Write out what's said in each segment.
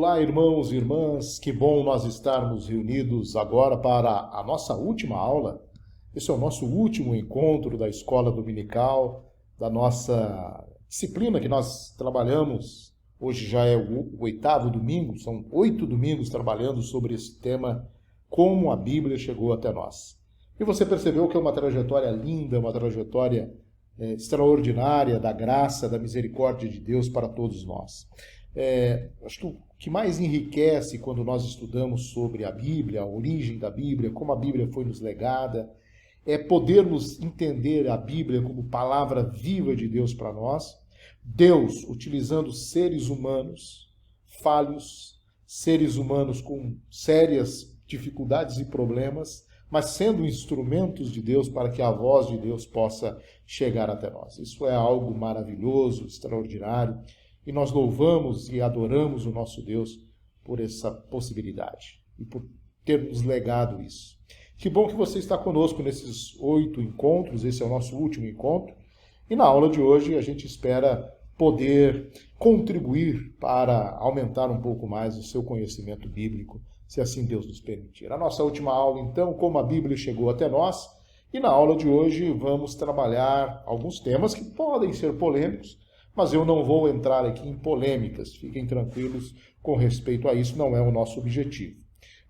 Olá, irmãos e irmãs, que bom nós estarmos reunidos agora para a nossa última aula. Esse é o nosso último encontro da escola dominical, da nossa disciplina que nós trabalhamos. Hoje já é o 8º domingo, são 8 domingos trabalhando sobre esse tema, como a Bíblia chegou até nós. E você percebeu que é uma trajetória linda, uma trajetória extraordinária da graça, da misericórdia de Deus para todos nós. Acho que o que mais enriquece quando nós estudamos sobre a Bíblia, a origem da Bíblia, como a Bíblia foi nos legada, é podermos entender a Bíblia como palavra viva de Deus para nós, Deus utilizando seres humanos falhos, seres humanos com sérias dificuldades e problemas, mas sendo instrumentos de Deus para que a voz de Deus possa chegar até nós. Isso é algo maravilhoso, extraordinário, e nós louvamos e adoramos o nosso Deus por essa possibilidade e por ter nos legado isso. Que bom que você está conosco nesses 8 encontros, esse é o nosso último encontro, e na aula de hoje a gente espera poder contribuir para aumentar um pouco mais o seu conhecimento bíblico, se assim Deus nos permitir. A nossa última aula, então, como a Bíblia chegou até nós, e na aula de hoje vamos trabalhar alguns temas que podem ser polêmicos, mas eu não vou entrar aqui em polêmicas, fiquem tranquilos com respeito a isso, não é o nosso objetivo.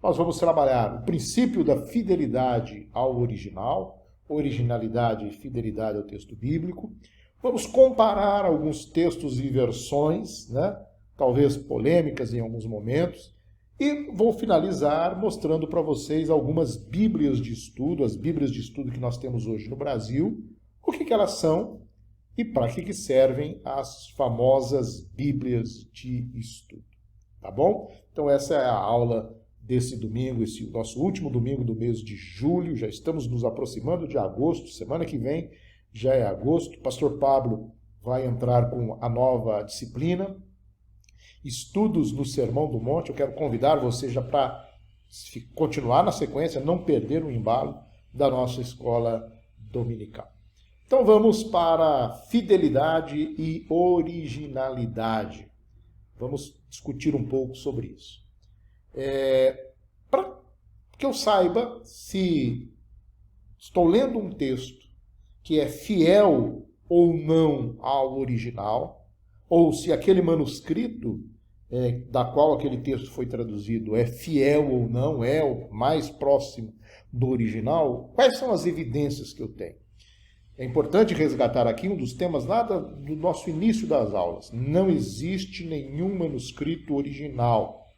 Nós vamos trabalhar o princípio da fidelidade ao original, originalidade e fidelidade ao texto bíblico. Vamos comparar alguns textos e versões, talvez polêmicas em alguns momentos, e vou finalizar mostrando para vocês algumas bíblias de estudo, as bíblias de estudo que nós temos hoje no Brasil, o que elas são, e para que servem as famosas Bíblias de estudo, tá bom? Então essa é a aula desse domingo, esse nosso último domingo do mês de julho, já estamos nos aproximando de agosto, semana que vem já é agosto, o pastor Pablo vai entrar com a nova disciplina, Estudos no Sermão do Monte. Eu quero convidar você já para continuar na sequência, não perder o embalo da nossa escola dominical. Então vamos para fidelidade e originalidade. Vamos discutir um pouco sobre isso. Para que eu saiba se estou lendo um texto que é fiel ou não ao original, ou se aquele manuscrito da qual aquele texto foi traduzido é fiel ou não, é o mais próximo do original, quais são as evidências que eu tenho? É importante resgatar aqui um dos temas lá do nosso início das aulas. Não existe nenhum manuscrito original.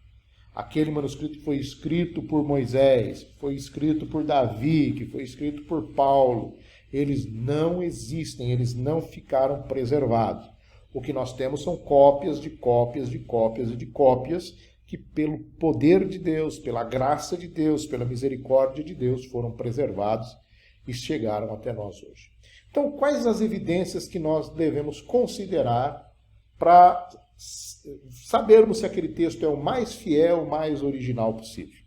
Aquele manuscrito que foi escrito por Moisés, que foi escrito por Davi, que foi escrito por Paulo, eles não existem, eles não ficaram preservados. O que nós temos são cópias de cópias de cópias e de cópias que, pelo poder de Deus, pela graça de Deus, pela misericórdia de Deus, foram preservados e chegaram até nós hoje. Então, quais as evidências que nós devemos considerar para sabermos se aquele texto é o mais fiel, o mais original possível?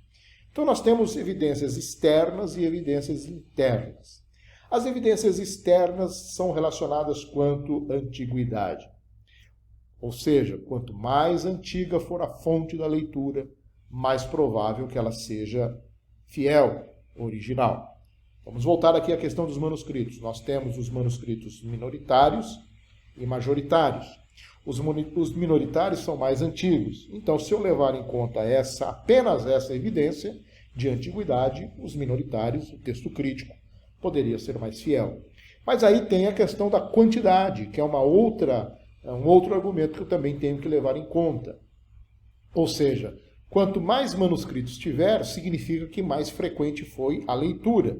Então, nós temos evidências externas e evidências internas. As evidências externas são relacionadas quanto à antiguidade. Ou seja, quanto mais antiga for a fonte da leitura, mais provável que ela seja fiel, original. Vamos voltar aqui à questão dos manuscritos. Nós temos os manuscritos minoritários e majoritários. Os minoritários são mais antigos. Então, se eu levar em conta apenas essa evidência de antiguidade, os minoritários, o texto crítico, poderia ser mais fiel. Mas aí tem a questão da quantidade, que é um outro argumento que eu também tenho que levar em conta. Ou seja, quanto mais manuscritos tiver, significa que mais frequente foi a leitura.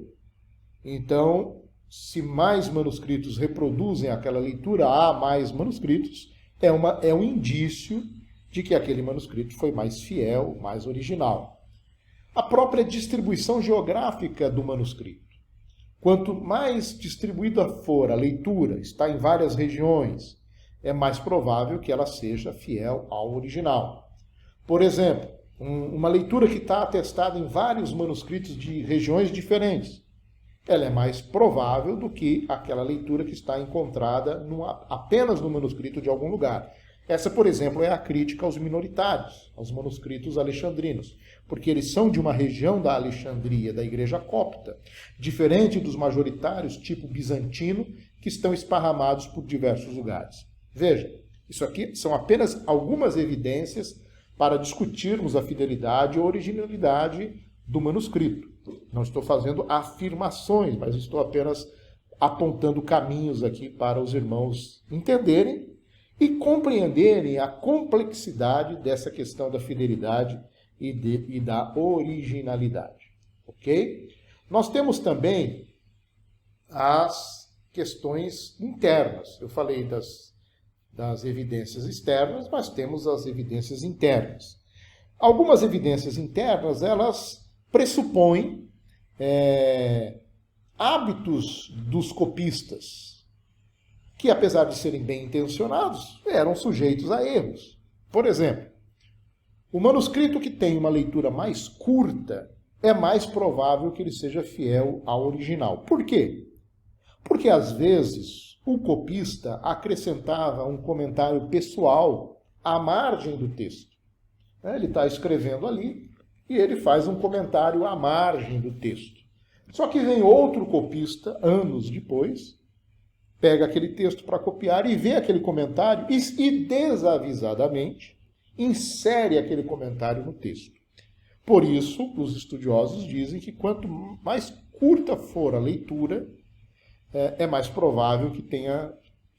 Então, se mais manuscritos reproduzem aquela leitura, há mais manuscritos, é um indício de que aquele manuscrito foi mais fiel, mais original. A própria distribuição geográfica do manuscrito. Quanto mais distribuída for a leitura, está em várias regiões, é mais provável que ela seja fiel ao original. Por exemplo, uma leitura que está atestada em vários manuscritos de regiões diferentes, ela é mais provável do que aquela leitura que está encontrada apenas no manuscrito de algum lugar. Essa, por exemplo, é a crítica aos minoritários, aos manuscritos alexandrinos, porque eles são de uma região da Alexandria, da igreja copta, diferente dos majoritários, tipo bizantino, que estão esparramados por diversos lugares. Veja, isso aqui são apenas algumas evidências para discutirmos a fidelidade ou originalidade do manuscrito. Não estou fazendo afirmações, mas estou apenas apontando caminhos aqui para os irmãos entenderem e compreenderem a complexidade dessa questão da fidelidade e da originalidade. Ok? Nós temos também as questões internas. Eu falei das evidências externas, mas temos as evidências internas. Algumas evidências internas, elas pressupõem hábitos dos copistas, que apesar de serem bem intencionados, eram sujeitos a erros. Por exemplo, o manuscrito que tem uma leitura mais curta é mais provável que ele seja fiel ao original. Por quê? Porque às vezes o copista acrescentava um comentário pessoal à margem do texto. Ele está escrevendo ali e ele faz um comentário à margem do texto. Só que vem outro copista, anos depois, pega aquele texto para copiar e vê aquele comentário e desavisadamente insere aquele comentário no texto. Por isso, os estudiosos dizem que quanto mais curta for a leitura, é mais provável que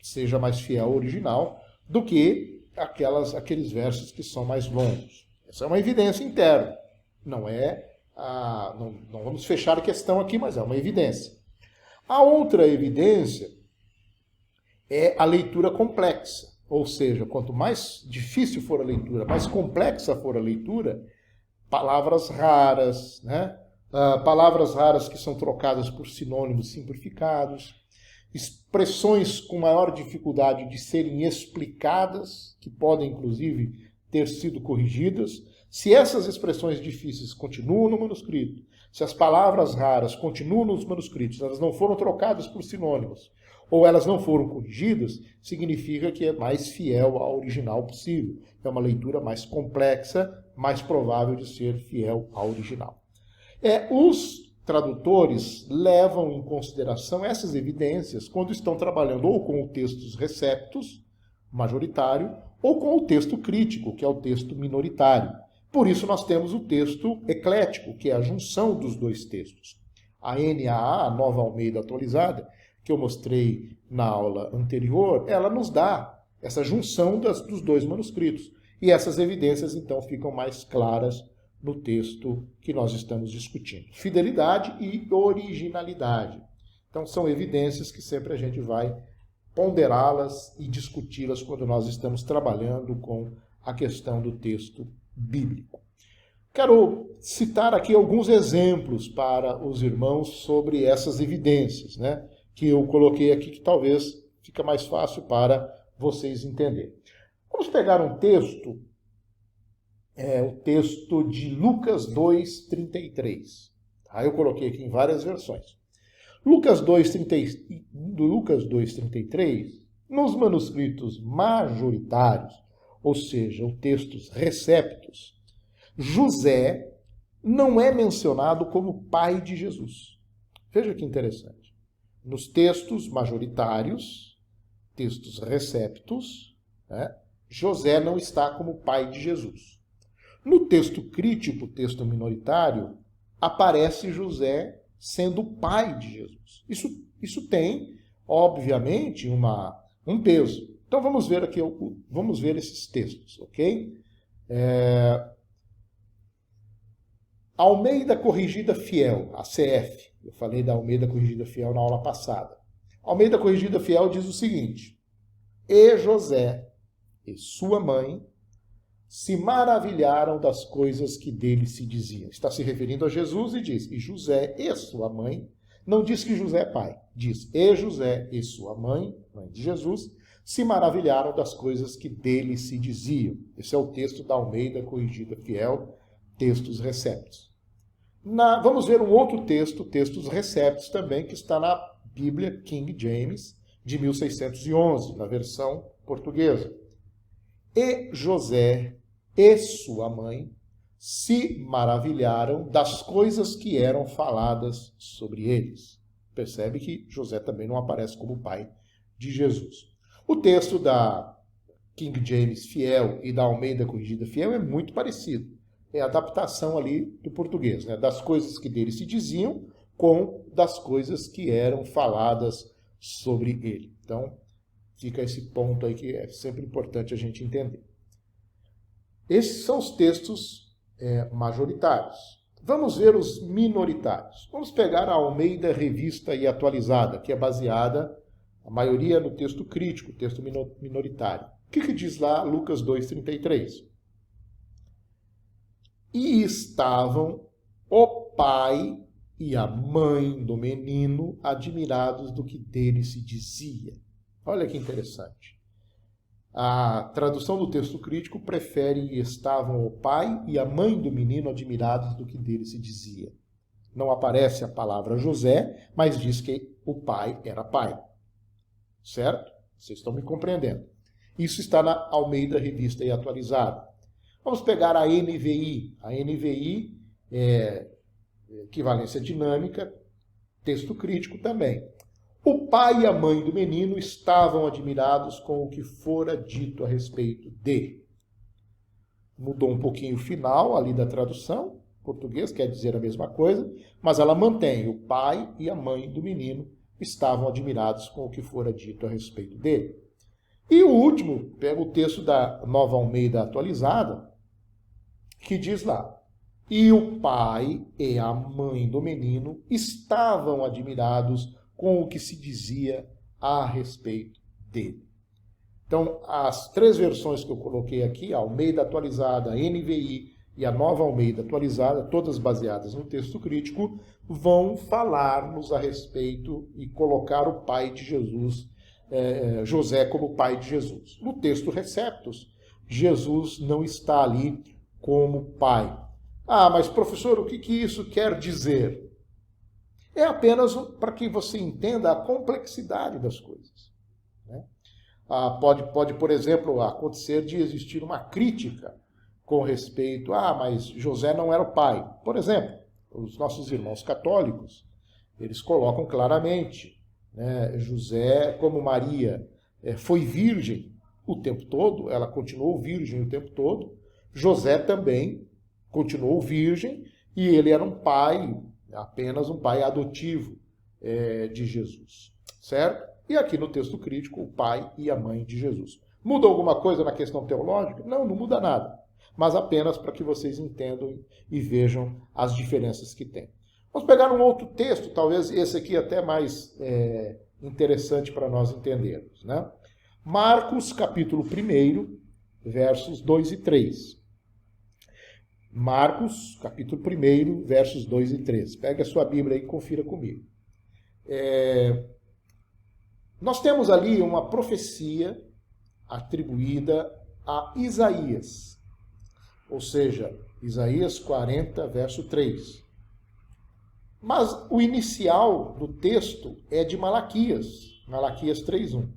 seja mais fiel ao original do que aqueles versos que são mais longos. Essa é uma evidência interna. Não vamos fechar a questão aqui, mas é uma evidência. A outra evidência é a leitura complexa. Ou seja, quanto mais difícil for a leitura, mais complexa for a leitura, palavras raras, palavras raras que são trocadas por sinônimos simplificados, expressões com maior dificuldade de serem explicadas, que podem, inclusive, ter sido corrigidas. Se essas expressões difíceis continuam no manuscrito, se as palavras raras continuam nos manuscritos, elas não foram trocadas por sinônimos, ou elas não foram corrigidas, significa que é mais fiel ao original possível. É uma leitura mais complexa, mais provável de ser fiel ao original. Os tradutores levam em consideração essas evidências quando estão trabalhando ou com o textos receptus, majoritário, ou com o texto crítico, que é o texto minoritário. Por isso nós temos o texto eclético, que é a junção dos dois textos. A NAA, a Nova Almeida Atualizada, que eu mostrei na aula anterior, ela nos dá essa junção dos dois manuscritos. E essas evidências, então, ficam mais claras no texto que nós estamos discutindo. Fidelidade e originalidade. Então, são evidências que sempre a gente vai ponderá-las e discuti-las quando nós estamos trabalhando com a questão do texto bíblico. Quero citar aqui alguns exemplos para os irmãos sobre essas evidências, que eu coloquei aqui, que talvez fica mais fácil para vocês entenderem. Vamos pegar um texto, o texto de Lucas 2:33. Eu coloquei aqui em várias versões. Lucas 2:33, nos manuscritos majoritários, ou seja, os textos receptos, José não é mencionado como pai de Jesus. Veja que interessante. Nos textos majoritários, textos receptos, José não está como pai de Jesus. No texto crítico, texto minoritário, aparece José sendo pai de Jesus. Isso tem, obviamente, um peso. Então vamos ver aqui, vamos ver esses textos, ok? Almeida Corrigida Fiel, a CF. Eu falei da Almeida Corrigida Fiel na aula passada. Almeida Corrigida Fiel diz o seguinte: E José e sua mãe se maravilharam das coisas que dele se diziam. Está se referindo a Jesus e diz, e José e sua mãe, não diz que José é pai, diz, e José e sua mãe, mãe de Jesus, se maravilharam das coisas que dele se diziam. Esse é o texto da Almeida Corrigida Fiel, textos receptos. Vamos ver um outro texto, textos receptos também, que está na Bíblia King James, de 1611, na versão portuguesa. E José e sua mãe se maravilharam das coisas que eram faladas sobre eles. Percebe que José também não aparece como pai de Jesus. O texto da King James Fiel e da Almeida Corrigida Fiel é muito parecido. É a adaptação ali do português, né? Das coisas que dele se diziam com das coisas que eram faladas sobre ele. Então, fica esse ponto aí que é sempre importante a gente entender. Esses são os textos majoritários. Vamos ver os minoritários. Vamos pegar a Almeida Revista e Atualizada, que é baseada, a maioria, no texto crítico, texto minoritário. O que diz lá Lucas 2,33? E estavam o pai e a mãe do menino admirados do que dele se dizia. Olha que interessante. A tradução do texto crítico prefere estavam o pai e a mãe do menino admirados do que dele se dizia. Não aparece a palavra José, mas diz que o pai era pai. Certo? Vocês estão me compreendendo. Isso está na Almeida Revista e Atualizada. Vamos pegar a NVI. A NVI é equivalência dinâmica, texto crítico também. O pai e a mãe do menino estavam admirados com o que fora dito a respeito dele. Mudou um pouquinho o final ali da tradução. Português quer dizer a mesma coisa, mas ela mantém o pai e a mãe do menino estavam admirados com o que fora dito a respeito dele. E o último, pega o texto da Nova Almeida Atualizada, que diz lá: e o pai e a mãe do menino estavam admirados com o que se dizia a respeito dele. Então, as três versões que eu coloquei aqui, a Almeida Atualizada, a NVI e a Nova Almeida Atualizada, todas baseadas no texto crítico, vão falar-nos a respeito e colocar o pai de Jesus, José, como pai de Jesus. No texto Receptus, Jesus não está ali como pai. Ah, mas professor, o que isso quer dizer? É apenas para que você entenda a complexidade das coisas. Né? Pode, por exemplo, acontecer de existir uma crítica com respeito mas José não era o pai. Por exemplo, os nossos irmãos católicos, eles colocam claramente, né, José, como Maria foi virgem o tempo todo, ela continuou virgem o tempo todo, José também continuou virgem e ele era um pai, apenas um pai adotivo de Jesus, certo? E aqui no texto crítico, o pai e a mãe de Jesus. Muda alguma coisa na questão teológica? Não, não muda nada, mas apenas para que vocês entendam e vejam as diferenças que tem. Vamos pegar um outro texto, talvez esse aqui até mais interessante para nós entendermos, né? Marcos, capítulo 1, versos 2 e 3. Marcos, capítulo 1, versos 2 e 3. Pega a sua Bíblia aí e confira comigo. Nós temos ali uma profecia atribuída a Isaías, ou seja, Isaías 40, verso 3. Mas o inicial do texto é de Malaquias, Malaquias 3:1.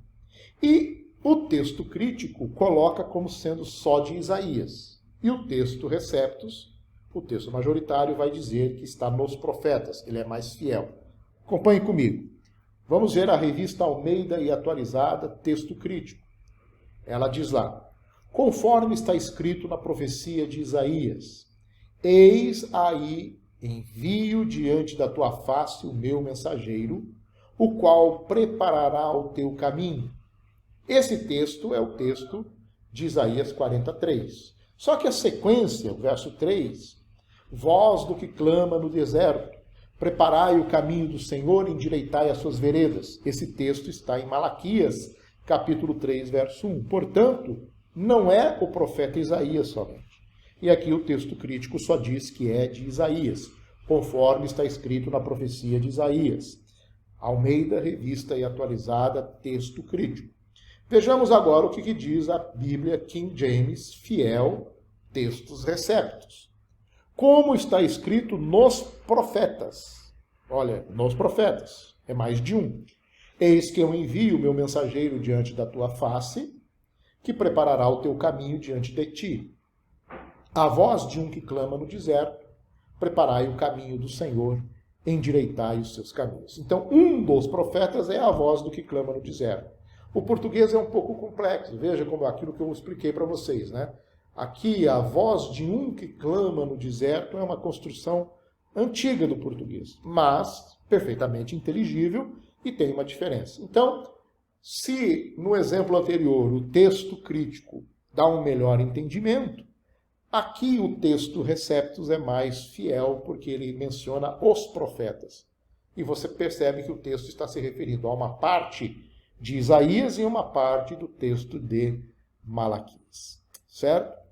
E o texto crítico coloca como sendo só de Isaías. E o texto Receptus, o texto majoritário, vai dizer que está nos profetas, ele é mais fiel. Acompanhe comigo. Vamos ver a revista Almeida e Atualizada, texto crítico. Ela diz lá: conforme está escrito na profecia de Isaías, eis aí envio diante da tua face o meu mensageiro, o qual preparará o teu caminho. Esse texto é o texto de Isaías 43. Só que a sequência, o verso 3, voz do que clama no deserto, preparai o caminho do Senhor, endireitai as suas veredas. Esse texto está em Malaquias, capítulo 3, verso 1. Portanto, não é o profeta Isaías somente. E aqui o texto crítico só diz que é de Isaías, conforme está escrito na profecia de Isaías. Almeida, Revista e Atualizada, texto crítico. Vejamos agora o que diz a Bíblia King James Fiel, textos receptos. Como está escrito nos profetas. Olha, nos profetas, é mais de um. Eis que eu envio o meu mensageiro diante da tua face, que preparará o teu caminho diante de ti. A voz de um que clama no deserto, preparai o caminho do Senhor, endireitai os seus caminhos. Então, um dos profetas é a voz do que clama no deserto. O português é um pouco complexo, veja como aquilo que eu expliquei para vocês, né? Aqui, a voz de um que clama no deserto é uma construção antiga do português, mas perfeitamente inteligível e tem uma diferença. Então, se no exemplo anterior o texto crítico dá um melhor entendimento, aqui o texto receptus é mais fiel, porque ele menciona os profetas. E você percebe que o texto está se referindo a uma parte de Isaías e uma parte do texto de Malaquias. Certo?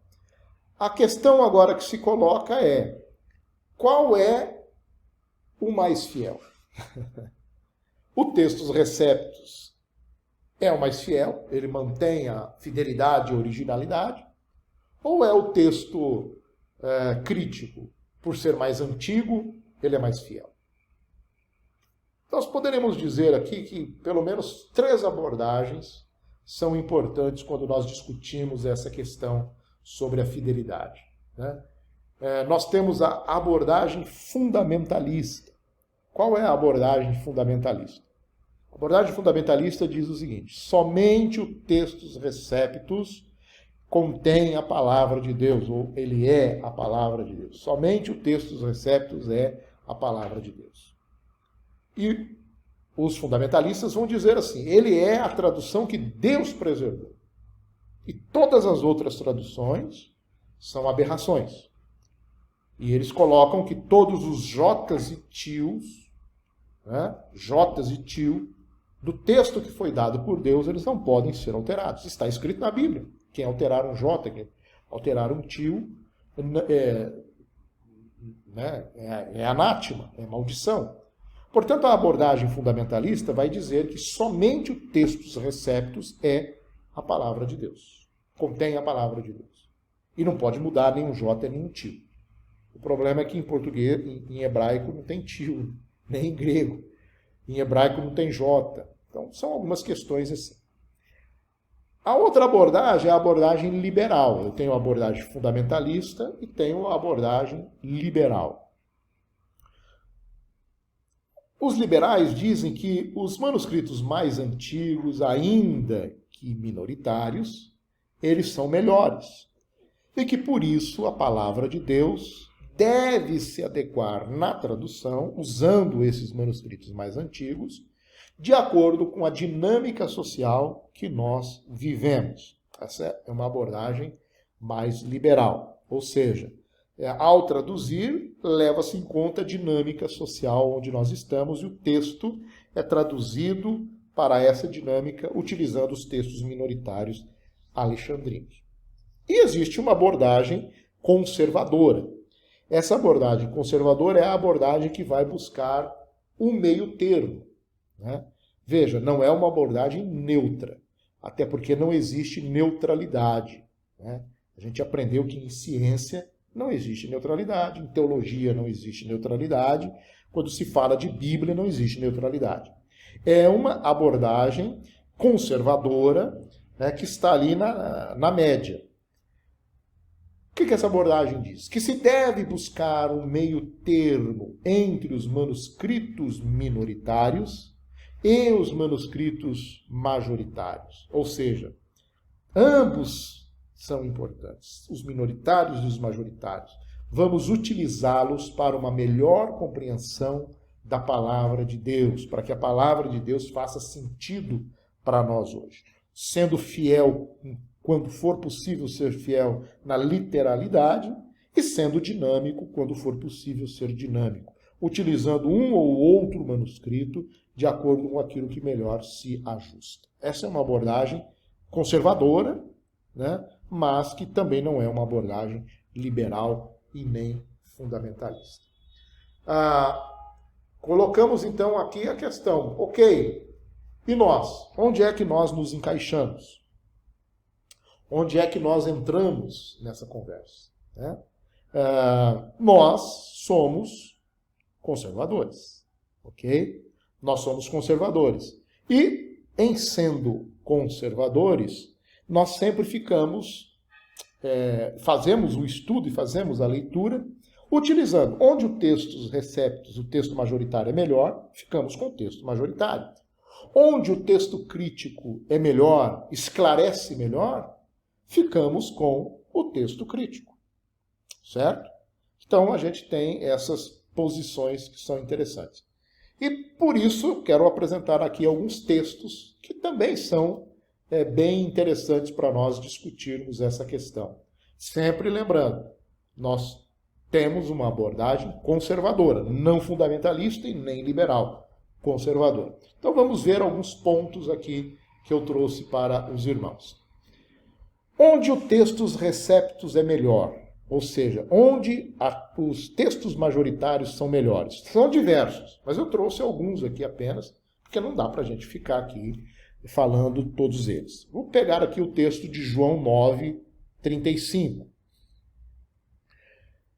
A questão agora que se coloca é: qual é o mais fiel? O textus receptus é o mais fiel, ele mantém a fidelidade e originalidade, ou é o texto crítico, por ser mais antigo, ele é mais fiel? Nós poderemos dizer aqui que pelo menos 3 abordagens são importantes quando nós discutimos essa questão sobre a fidelidade, né? Nós temos a abordagem fundamentalista. Qual é a abordagem fundamentalista? A abordagem fundamentalista diz o seguinte: somente o textus receptus contém a palavra de Deus, ou ele é a palavra de Deus. Somente o textus receptus é a palavra de Deus. E os fundamentalistas vão dizer assim: ele é a tradução que Deus preservou. E todas as outras traduções são aberrações. E eles colocam que todos os jotas e tios, né, jotas e tio, do texto que foi dado por Deus, eles não podem ser alterados. Está escrito na Bíblia. Quem alterar um jota, quem alterar um tio, é anátema, é maldição. Portanto, a abordagem fundamentalista vai dizer que somente o textus receptus é a palavra de Deus. Contém a palavra de Deus. E não pode mudar nem um jota, nem um tio. O problema é que em português, em hebraico, não tem tio, nem em grego. Em hebraico não tem jota. Então, são algumas questões assim. A outra abordagem é a abordagem liberal. Eu tenho a abordagem fundamentalista e tenho a abordagem liberal. Os liberais dizem que os manuscritos mais antigos, ainda que minoritários, eles são melhores. E que, por isso, a palavra de Deus deve se adequar na tradução, usando esses manuscritos mais antigos, de acordo com a dinâmica social que nós vivemos. Essa é uma abordagem mais liberal. Ou seja, ao traduzir, leva-se em conta a dinâmica social onde nós estamos e o texto é traduzido para essa dinâmica utilizando os textos minoritários alexandrinos. E existe uma abordagem conservadora. Essa abordagem conservadora é a abordagem que vai buscar um meio termo, né? Veja, não é uma abordagem neutra, até porque não existe neutralidade, né? A gente aprendeu que em ciência não existe neutralidade, em teologia não existe neutralidade, quando se fala de Bíblia não existe neutralidade. É uma abordagem conservadora, né, que está ali na média. O que essa abordagem diz? Que se deve buscar um meio termo entre os manuscritos minoritários e os manuscritos majoritários. Ou seja, ambos são importantes, os minoritários e os majoritários. Vamos utilizá-los para uma melhor compreensão da palavra de Deus, para que a palavra de Deus faça sentido para nós hoje. Sendo fiel, quando for possível ser fiel na literalidade, e sendo dinâmico, quando for possível ser dinâmico, utilizando um ou outro manuscrito de acordo com aquilo que melhor se ajusta. Essa é uma abordagem conservadora, né, mas que também não é uma abordagem liberal e nem fundamentalista. Colocamos então aqui a questão, ok, e nós? Onde é que nós nos encaixamos? Onde é que nós entramos nessa conversa? Né? Nós somos conservadores, ok? Nós somos conservadores. E, em sendo conservadores, nós sempre fazemos o estudo e fazemos a leitura, utilizando onde o texto receptus, o texto majoritário é melhor, ficamos com o texto majoritário. Onde o texto crítico é melhor, esclarece melhor, ficamos com o texto crítico. Certo? Então a gente tem essas posições que são interessantes. E por isso eu quero apresentar aqui alguns textos que também são bem interessantes para nós discutirmos essa questão. Sempre lembrando, nós temos uma abordagem conservadora, não fundamentalista e nem liberal, conservadora. Então vamos ver alguns pontos aqui que eu trouxe para os irmãos. Onde o textus receptus é melhor, ou seja, onde os textos majoritários são melhores. São diversos, mas eu trouxe alguns aqui apenas, porque não dá para a gente ficar aqui falando todos eles. Vou pegar aqui o texto de João 9:35.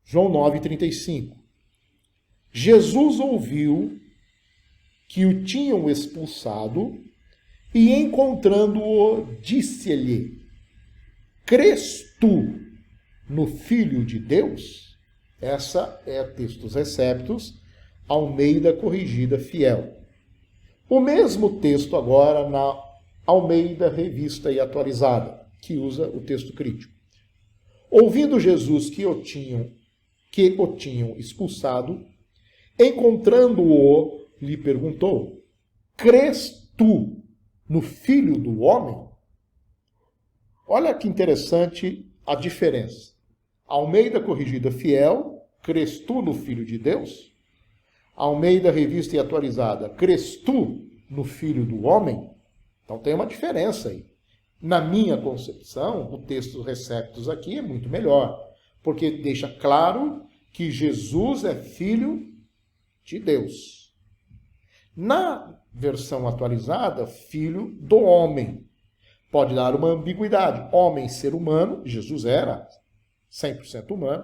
João 9:35. Jesus ouviu que o tinham expulsado e, encontrando-o, disse-lhe: crês tu no Filho de Deus? Essa é Textus Receptus, Almeida Corrigida Fiel. O mesmo texto agora na Almeida Revista e Atualizada, que usa o texto crítico. Ouvindo Jesus que o tinham expulsado, encontrando-o, lhe perguntou: crês tu no Filho do Homem? Olha que interessante a diferença. Almeida Corrigida Fiel, crês tu no Filho de Deus? Almeida Revista e Atualizada, crês tu no Filho do Homem? Então tem uma diferença aí. Na minha concepção, o texto Receptus aqui é muito melhor, porque deixa claro que Jesus é Filho de Deus. Na versão atualizada, Filho do Homem. Pode dar uma ambiguidade. Homem, ser humano, Jesus era 100% humano,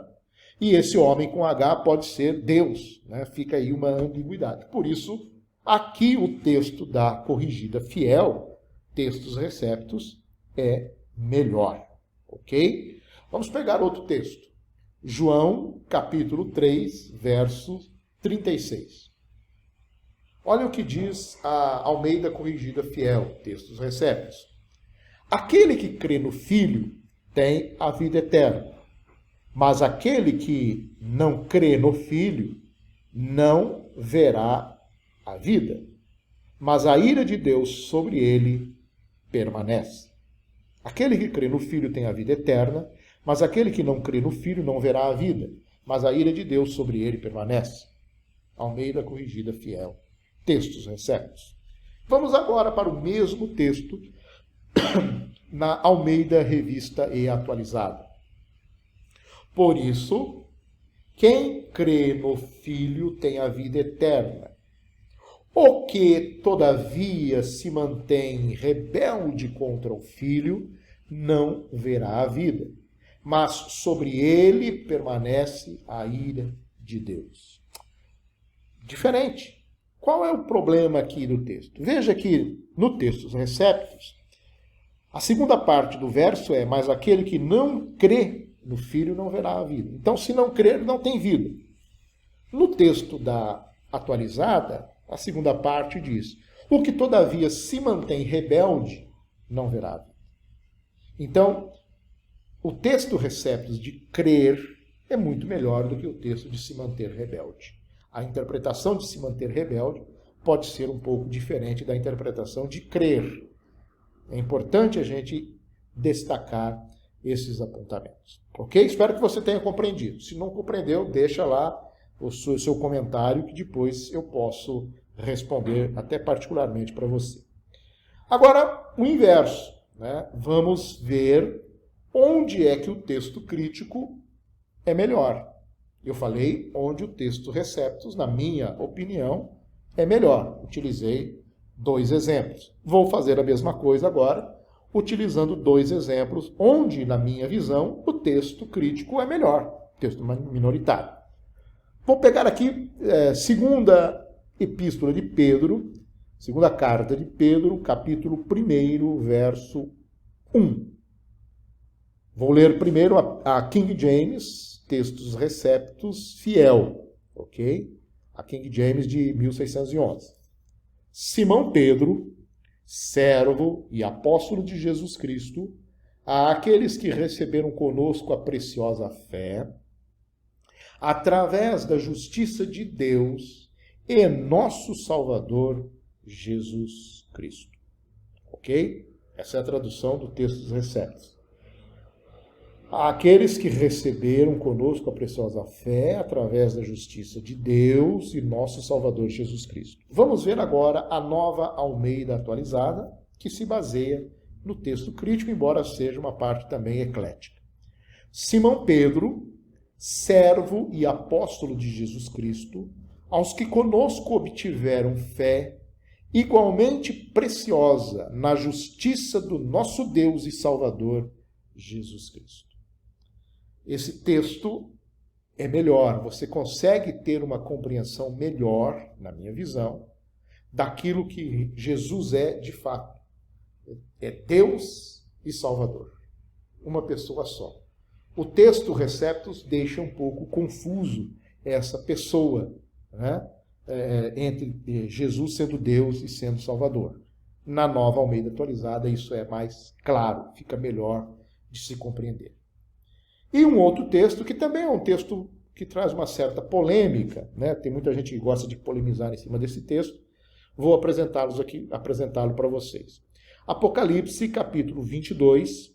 e esse homem com H pode ser Deus, né? Fica aí uma ambiguidade. Por isso, aqui o texto da Corrigida Fiel, Textus Receptus, é melhor. Ok? Vamos pegar outro texto. João, capítulo 3, verso 36. Olha o que diz a Almeida Corrigida Fiel, Textus Receptus. Aquele que crê no Filho tem a vida eterna, mas aquele que não crê no Filho não verá a vida, mas a ira de Deus sobre ele permanece. Aquele que crê no Filho tem a vida eterna, mas aquele que não crê no Filho não verá a vida, mas a ira de Deus sobre ele permanece. Almeida Corrigida Fiel. Textos Receptus. Vamos agora para o mesmo texto na Almeida Revista e Atualizada. Por isso, quem crê no Filho tem a vida eterna. O que, todavia, se mantém rebelde contra o Filho, não verá a vida, mas sobre ele permanece a ira de Deus. Diferente. Qual é o problema aqui do texto? Veja que no Textus Receptus, a segunda parte do verso é: mas aquele que não crê no Filho não verá a vida. Então, se não crer, não tem vida. No texto da Atualizada, a segunda parte diz: o que todavia se mantém rebelde não verá a vida. Então, o texto Receptus de crer é muito melhor do que o texto de se manter rebelde. A interpretação de se manter rebelde pode ser um pouco diferente da interpretação de crer. É importante a gente destacar esses apontamentos. Ok? Espero que você tenha compreendido. Se não compreendeu, deixa lá o seu comentário que depois eu posso responder até particularmente para você. Agora, o inverso, né? Vamos ver onde é que o texto crítico é melhor. Eu falei onde o texto Receptus, na minha opinião, é melhor. Utilizei 2 exemplos. Vou fazer a mesma coisa agora, utilizando 2 exemplos onde, na minha visão, o texto crítico é melhor, texto minoritário. Vou pegar aqui segunda epístola de Pedro, segunda carta de Pedro, capítulo 1, verso 1. Vou ler primeiro a King James, textos receptos, fiel, ok? A King James de 1611. Simão Pedro, servo e apóstolo de Jesus Cristo, àqueles que receberam conosco a preciosa fé, através da justiça de Deus e nosso Salvador Jesus Cristo. Ok? Essa é a tradução do texto dos receptos. Àqueles que receberam conosco a preciosa fé, através da justiça de Deus e nosso Salvador Jesus Cristo. Vamos ver agora a Nova Almeida atualizada, que se baseia no texto crítico, embora seja uma parte também eclética. Simão Pedro, servo e apóstolo de Jesus Cristo, aos que conosco obtiveram fé, igualmente preciosa na justiça do nosso Deus e Salvador, Jesus Cristo. Esse texto é melhor, você consegue ter uma compreensão melhor, na minha visão, daquilo que Jesus é de fato. É Deus e Salvador, uma pessoa só. O texto Receptos deixa um pouco confuso essa pessoa, né? Entre Jesus sendo Deus e sendo Salvador. Na Nova Almeida atualizada, isso é mais claro, fica melhor de se compreender. E um outro texto, que também é um texto que traz uma certa polêmica, né? Tem muita gente que gosta de polemizar em cima desse texto. Vou apresentá-lo para vocês. Apocalipse, capítulo 22,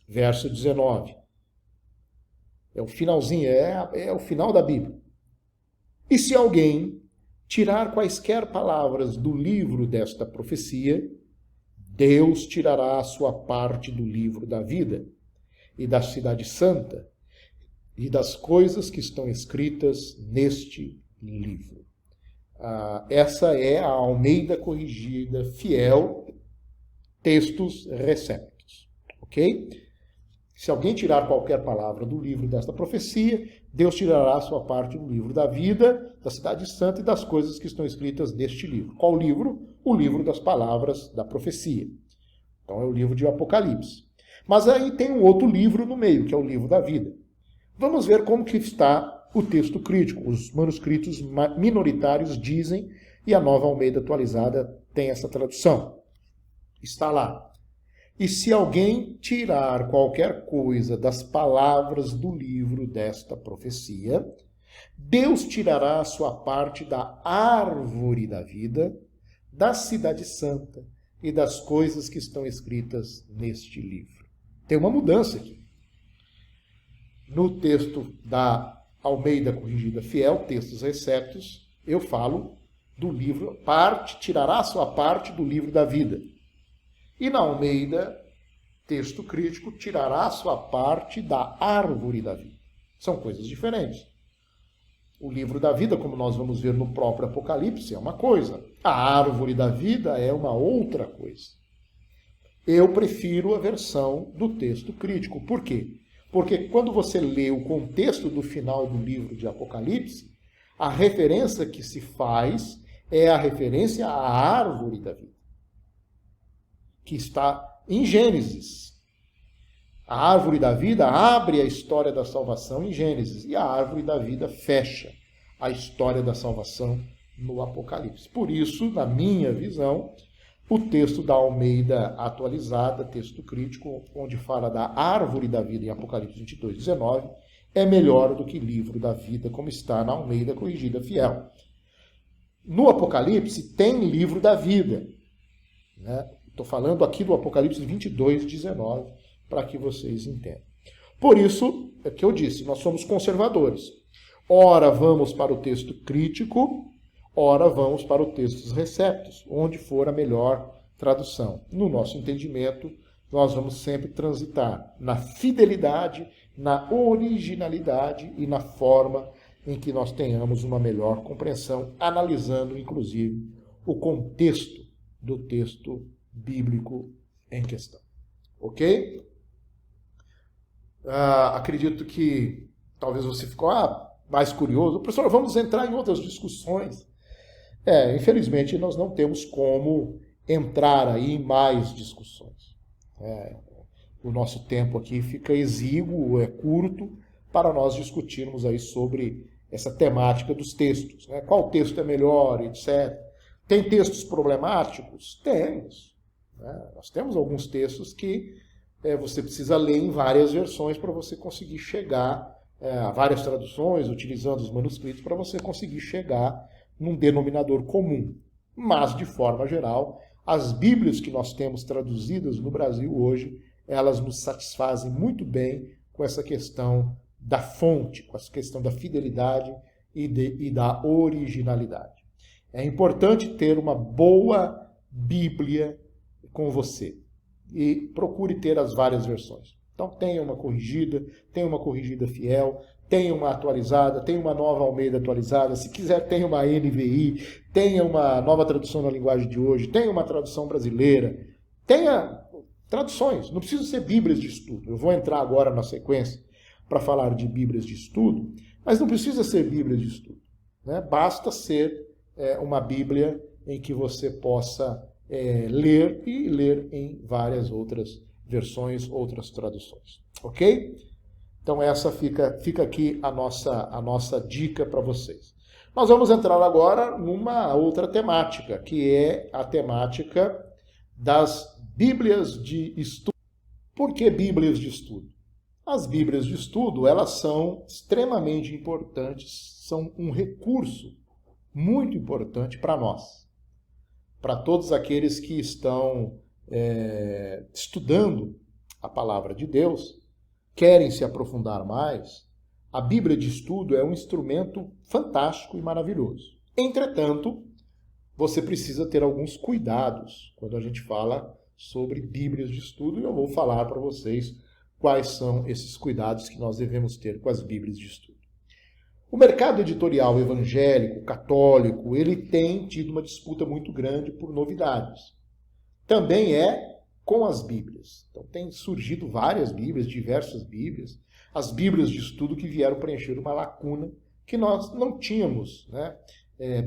verso 19. É o finalzinho, é o final da Bíblia. E se alguém tirar quaisquer palavras do livro desta profecia, Deus tirará a sua parte do livro da vida e da cidade santa e das coisas que estão escritas neste livro. Essa é a Almeida Corrigida Fiel, textos receptos, ok? Se alguém tirar qualquer palavra do livro desta profecia, Deus tirará a sua parte do livro da vida, da cidade santa e das coisas que estão escritas neste livro. Qual livro? O livro das palavras da profecia. Então é o livro de Apocalipse. Mas aí tem um outro livro no meio, que é o livro da vida. Vamos ver como que está o texto crítico. Os manuscritos minoritários dizem, e a Nova Almeida atualizada tem essa tradução. Está lá. E se alguém tirar qualquer coisa das palavras do livro desta profecia, Deus tirará a sua parte da árvore da vida, da cidade santa e das coisas que estão escritas neste livro. Tem uma mudança aqui. No texto da Almeida Corrigida Fiel, textos receptos, eu falo do livro, tirará a sua parte do livro da vida. E na Almeida, texto crítico, tirará a sua parte da árvore da vida. São coisas diferentes. O livro da vida, como nós vamos ver no próprio Apocalipse, é uma coisa. A árvore da vida é uma outra coisa. Eu prefiro a versão do texto crítico. Por quê? Porque quando você lê o contexto do final do livro de Apocalipse, a referência que se faz é a referência à árvore da vida, que está em Gênesis. A árvore da vida abre a história da salvação em Gênesis e a árvore da vida fecha a história da salvação no Apocalipse. Por isso, na minha visão, o texto da Almeida atualizada, texto crítico, onde fala da árvore da vida em Apocalipse 22, 19, é melhor do que livro da vida, como está na Almeida Corrigida Fiel. No Apocalipse tem livro da vida, né? Estou falando aqui do Apocalipse 22, 19, para que vocês entendam. Por isso, é que eu disse, nós somos conservadores. Ora vamos para o texto crítico, ora vamos para o texto receptos, onde for a melhor tradução. No nosso entendimento, nós vamos sempre transitar na fidelidade, na originalidade e na forma em que nós tenhamos uma melhor compreensão, analisando, inclusive, o contexto do texto bíblico em questão. Ok? Acredito que talvez você ficou mais curioso. Professor, vamos entrar em outras discussões. Infelizmente, nós não temos como entrar aí em mais discussões. o nosso tempo aqui fica exíguo, é curto, para nós discutirmos aí sobre essa temática dos textos, né? Qual texto é melhor, etc. Tem textos problemáticos? Temos. Né? Nós temos alguns textos que você precisa ler em várias versões para você conseguir chegar a várias traduções, utilizando os manuscritos, para você conseguir chegar num denominador comum. Mas, de forma geral, as Bíblias que nós temos traduzidas no Brasil hoje, elas nos satisfazem muito bem com essa questão da fonte, com essa questão da fidelidade e da originalidade. É importante ter uma boa Bíblia com você e procure ter as várias versões. Então tenha uma corrigida fiel, tenha uma atualizada, tenha uma nova Almeida atualizada, se quiser tenha uma NVI, tenha uma nova tradução na linguagem de hoje, tenha uma tradução brasileira, tenha traduções, não precisa ser Bíblias de estudo. Eu vou entrar agora na sequência para falar de Bíblias de estudo, mas não precisa ser Bíblias de estudo, né? Basta ser uma Bíblia em que você possa ler e ler em várias outras versões, outras traduções. Ok? Então essa fica aqui a nossa dica para vocês. Nós vamos entrar agora numa outra temática, que é a temática das Bíblias de estudo. Por que Bíblias de estudo? As Bíblias de estudo, elas são extremamente importantes, são um recurso muito importante para nós, para todos aqueles que estão estudando a palavra de Deus, querem se aprofundar mais. A Bíblia de estudo é um instrumento fantástico e maravilhoso. Entretanto, você precisa ter alguns cuidados quando a gente fala sobre Bíblias de estudo, e eu vou falar para vocês quais são esses cuidados que nós devemos ter com as Bíblias de estudo. O mercado editorial evangélico, católico, ele tem tido uma disputa muito grande por novidades. Também com as Bíblias. Então tem surgido várias Bíblias, diversas Bíblias, as Bíblias de estudo que vieram preencher uma lacuna que nós não tínhamos, né?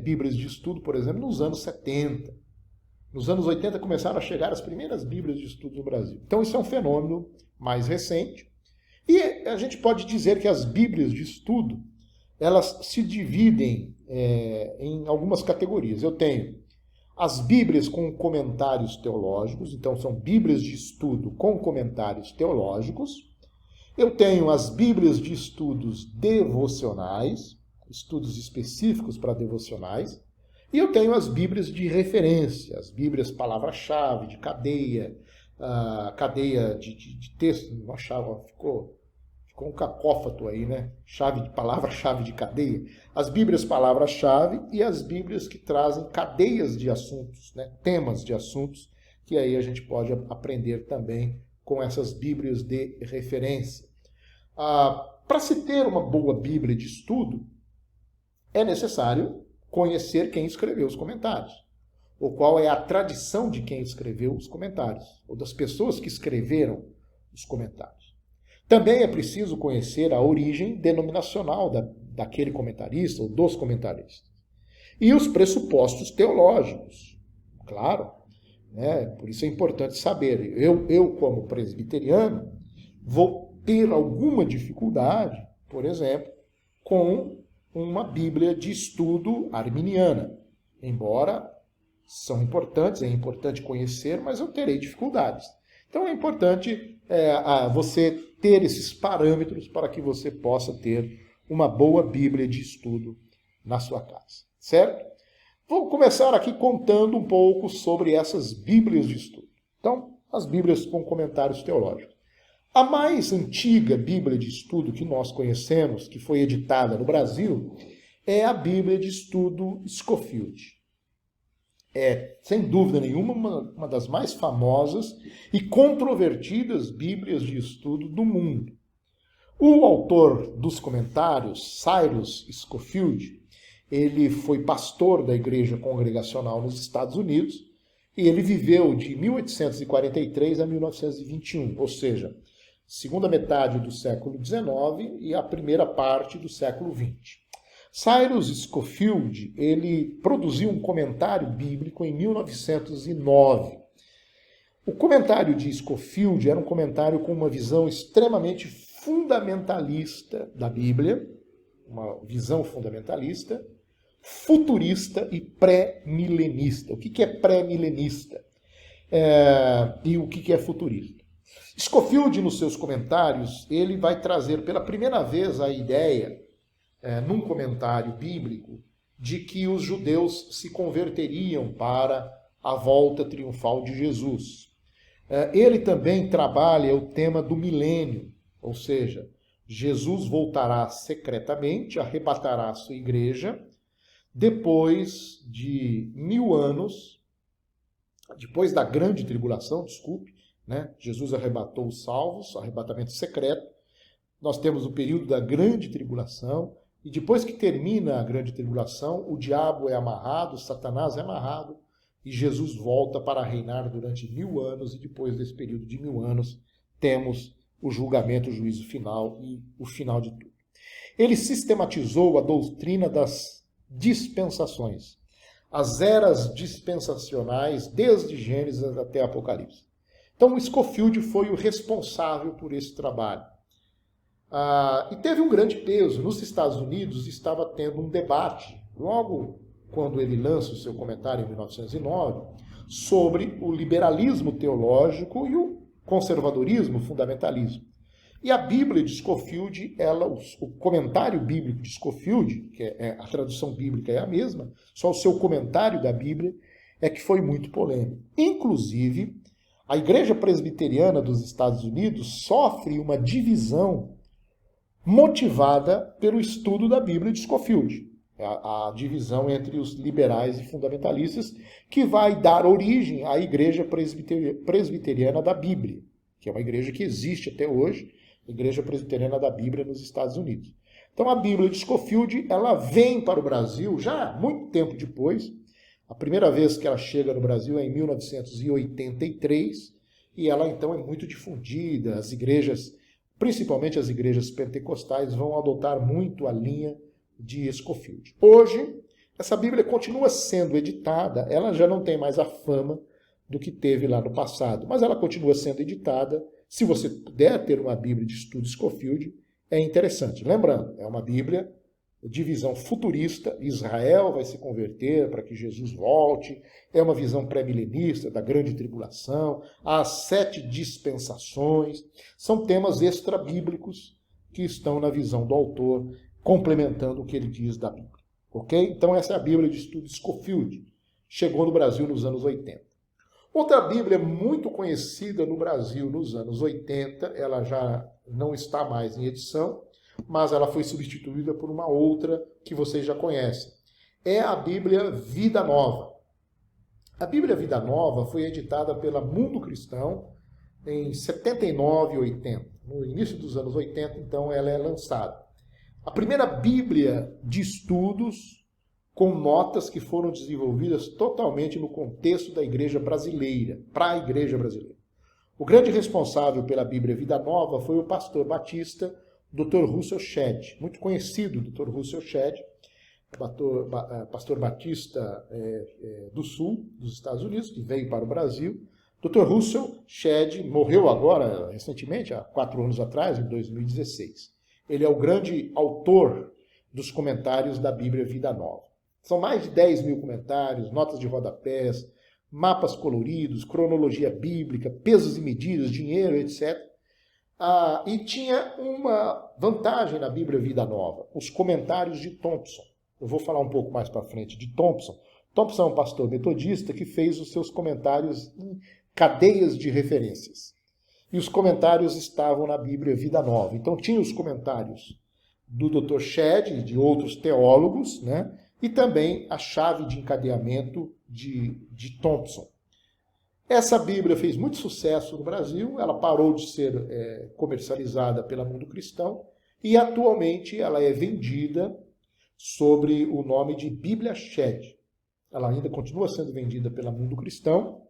Bíblias de estudo, por exemplo, nos anos 70. Nos anos 80 começaram a chegar as primeiras Bíblias de estudo no Brasil. Então isso é um fenômeno mais recente. E a gente pode dizer que as Bíblias de estudo, elas se dividem em algumas categorias. Eu tenho as Bíblias com comentários teológicos, então são Bíblias de estudo com comentários teológicos. Eu tenho as Bíblias de estudos devocionais, estudos específicos para devocionais. E eu tenho as Bíblias de referência, as Bíblias palavra-chave, de cadeia, cadeia de texto, não achava, ficou um cacófato aí, né? Palavra-chave de cadeia. As Bíblias palavra-chave e as Bíblias que trazem cadeias de assuntos, né? Temas de assuntos, que aí a gente pode aprender também com essas Bíblias de referência. Para se ter uma boa Bíblia de estudo, é necessário conhecer quem escreveu os comentários, ou qual é a tradição de quem escreveu os comentários, ou das pessoas que escreveram os comentários. Também é preciso conhecer a origem denominacional daquele comentarista ou dos comentaristas. E os pressupostos teológicos, claro, né? Por isso é importante saber. Eu, como presbiteriano, vou ter alguma dificuldade, por exemplo, com uma Bíblia de estudo arminiana. Embora são importantes, é importante conhecer, mas eu terei dificuldades. Então é importante você ter esses parâmetros para que você possa ter uma boa Bíblia de estudo na sua casa, certo? Vou começar aqui contando um pouco sobre essas Bíblias de estudo. Então, as Bíblias com comentários teológicos. A mais antiga Bíblia de estudo que nós conhecemos, que foi editada no Brasil, é a Bíblia de estudo Scofield. É, sem dúvida nenhuma, uma das mais famosas e controvertidas Bíblias de estudo do mundo. O autor dos comentários, Cyrus Scofield, ele foi pastor da Igreja Congregacional nos Estados Unidos e ele viveu de 1843 a 1921, ou seja, segunda metade do século XIX e a primeira parte do século XX. Cyrus Scofield, ele produziu um comentário bíblico em 1909. O comentário de Scofield era um comentário com uma visão extremamente fundamentalista da Bíblia, uma visão fundamentalista, futurista e pré-milenista. O que é pré-milenista? E o que é futurista? Scofield, nos seus comentários, ele vai trazer pela primeira vez a ideia, num comentário bíblico, de que os judeus se converteriam para a volta triunfal de Jesus. Ele também trabalha o tema do milênio, ou seja, Jesus voltará secretamente, arrebatará a sua igreja, depois de 1000 anos, depois da grande tribulação, Jesus arrebatou os salvos, arrebatamento secreto, nós temos o período da grande tribulação, e depois que termina a grande tribulação, o diabo é amarrado, Satanás é amarrado, e Jesus volta para reinar durante 1000 anos, e depois desse período de 1000 anos, temos o julgamento, o juízo final e o final de tudo. Ele sistematizou a doutrina das dispensações, as eras dispensacionais, desde Gênesis até Apocalipse. Então, o Scofield foi o responsável por esse trabalho. E teve um grande peso. Nos Estados Unidos estava tendo um debate, logo quando ele lança o seu comentário em 1909, sobre o liberalismo teológico e o conservadorismo, o fundamentalismo. E a Bíblia de Scofield, o comentário bíblico de Scofield, que a tradução bíblica é a mesma, só o seu comentário da Bíblia é que foi muito polêmico. Inclusive, a Igreja Presbiteriana dos Estados Unidos sofre uma divisão motivada pelo estudo da Bíblia de Scofield. A divisão entre os liberais e fundamentalistas, que vai dar origem à Igreja Presbiteriana da Bíblia, que é uma igreja que existe até hoje, a Igreja Presbiteriana da Bíblia nos Estados Unidos. Então a Bíblia de Scofield, ela vem para o Brasil já muito tempo depois. A primeira vez que ela chega no Brasil é em 1983, e ela então é muito difundida. As igrejas, principalmente as igrejas pentecostais, vão adotar muito a linha de Scofield. Hoje, essa Bíblia continua sendo editada, ela já não tem mais a fama do que teve lá no passado, mas ela continua sendo editada. Se você puder ter uma Bíblia de estudo Scofield, é interessante. Lembrando, é uma Bíblia de visão futurista, Israel vai se converter para que Jesus volte, é uma visão pré-milenista da grande tribulação, as 7 dispensações, são temas extra-bíblicos que estão na visão do autor, complementando o que ele diz da Bíblia. Ok? Então essa é a Bíblia de estudo Scofield. Chegou no Brasil nos anos 80. Outra Bíblia muito conhecida no Brasil nos anos 80, ela já não está mais em edição, mas ela foi substituída por uma outra que vocês já conhecem. É a Bíblia Vida Nova. A Bíblia Vida Nova foi editada pela Mundo Cristão em 79 e 80. No início dos anos 80, então, ela é lançada. A primeira Bíblia de estudos com notas que foram desenvolvidas totalmente no contexto da igreja brasileira, para a igreja brasileira. O grande responsável pela Bíblia Vida Nova foi o pastor batista Dr. Russell Shedd, muito conhecido, Dr. Russell Shedd, pastor batista do sul dos Estados Unidos, que veio para o Brasil. Dr. Russell Shedd morreu agora, recentemente, há 4 anos atrás, em 2016. Ele é o grande autor dos comentários da Bíblia Vida Nova. São mais de 10 mil comentários, notas de rodapés, mapas coloridos, cronologia bíblica, pesos e medidas, dinheiro, etc. E tinha uma vantagem na Bíblia Vida Nova, os comentários de Thompson. Eu vou falar um pouco mais para frente de Thompson. Thompson é um pastor metodista que fez os seus comentários em cadeias de referências. E os comentários estavam na Bíblia Vida Nova. Então tinha os comentários do Dr. Shedd e de outros teólogos, né? E também a chave de encadeamento de Thompson. Essa Bíblia fez muito sucesso no Brasil, ela parou de ser comercializada pela Mundo Cristão e atualmente ela é vendida sob o nome de Bíblia Shedd. Ela ainda continua sendo vendida pela Mundo Cristão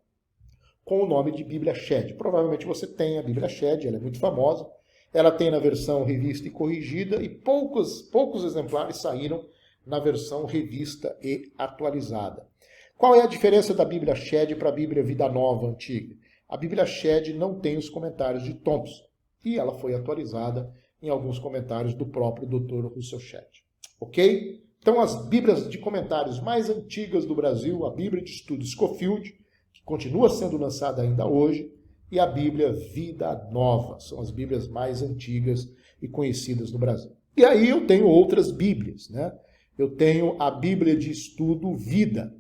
com o nome de Bíblia Shedd. Provavelmente você tem a Bíblia Shedd, ela é muito famosa. Ela tem na versão revista e corrigida e poucos exemplares saíram na versão revista e atualizada. Qual é a diferença da Bíblia Shedd para a Bíblia Vida Nova antiga? A Bíblia Shed não tem os comentários de Thompson, e ela foi atualizada em alguns comentários do próprio Dr. Russell Shedd. Ok? Então, as Bíblias de comentários mais antigas do Brasil, a Bíblia de Estudo Scofield, que continua sendo lançada ainda hoje, e a Bíblia Vida Nova, são as Bíblias mais antigas e conhecidas no Brasil. E aí eu tenho outras Bíblias, né? Eu tenho a Bíblia de Estudo Vida.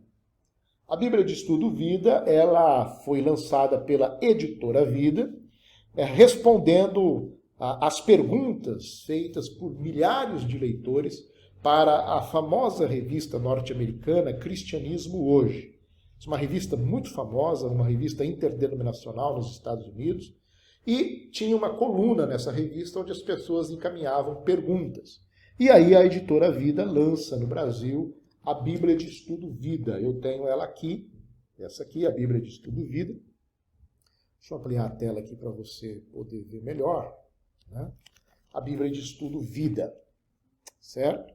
A Bíblia de Estudo Vida, ela foi lançada pela Editora Vida, respondendo às perguntas feitas por milhares de leitores para a famosa revista norte-americana Cristianismo Hoje. É uma revista muito famosa, uma revista interdenominacional nos Estados Unidos, e tinha uma coluna nessa revista onde as pessoas encaminhavam perguntas. E aí a Editora Vida lança no Brasil a Bíblia de Estudo Vida. Eu tenho ela aqui, essa aqui, a Bíblia de Estudo Vida. Deixa eu ampliar a tela aqui para você poder ver melhor, né? A Bíblia de Estudo Vida, certo?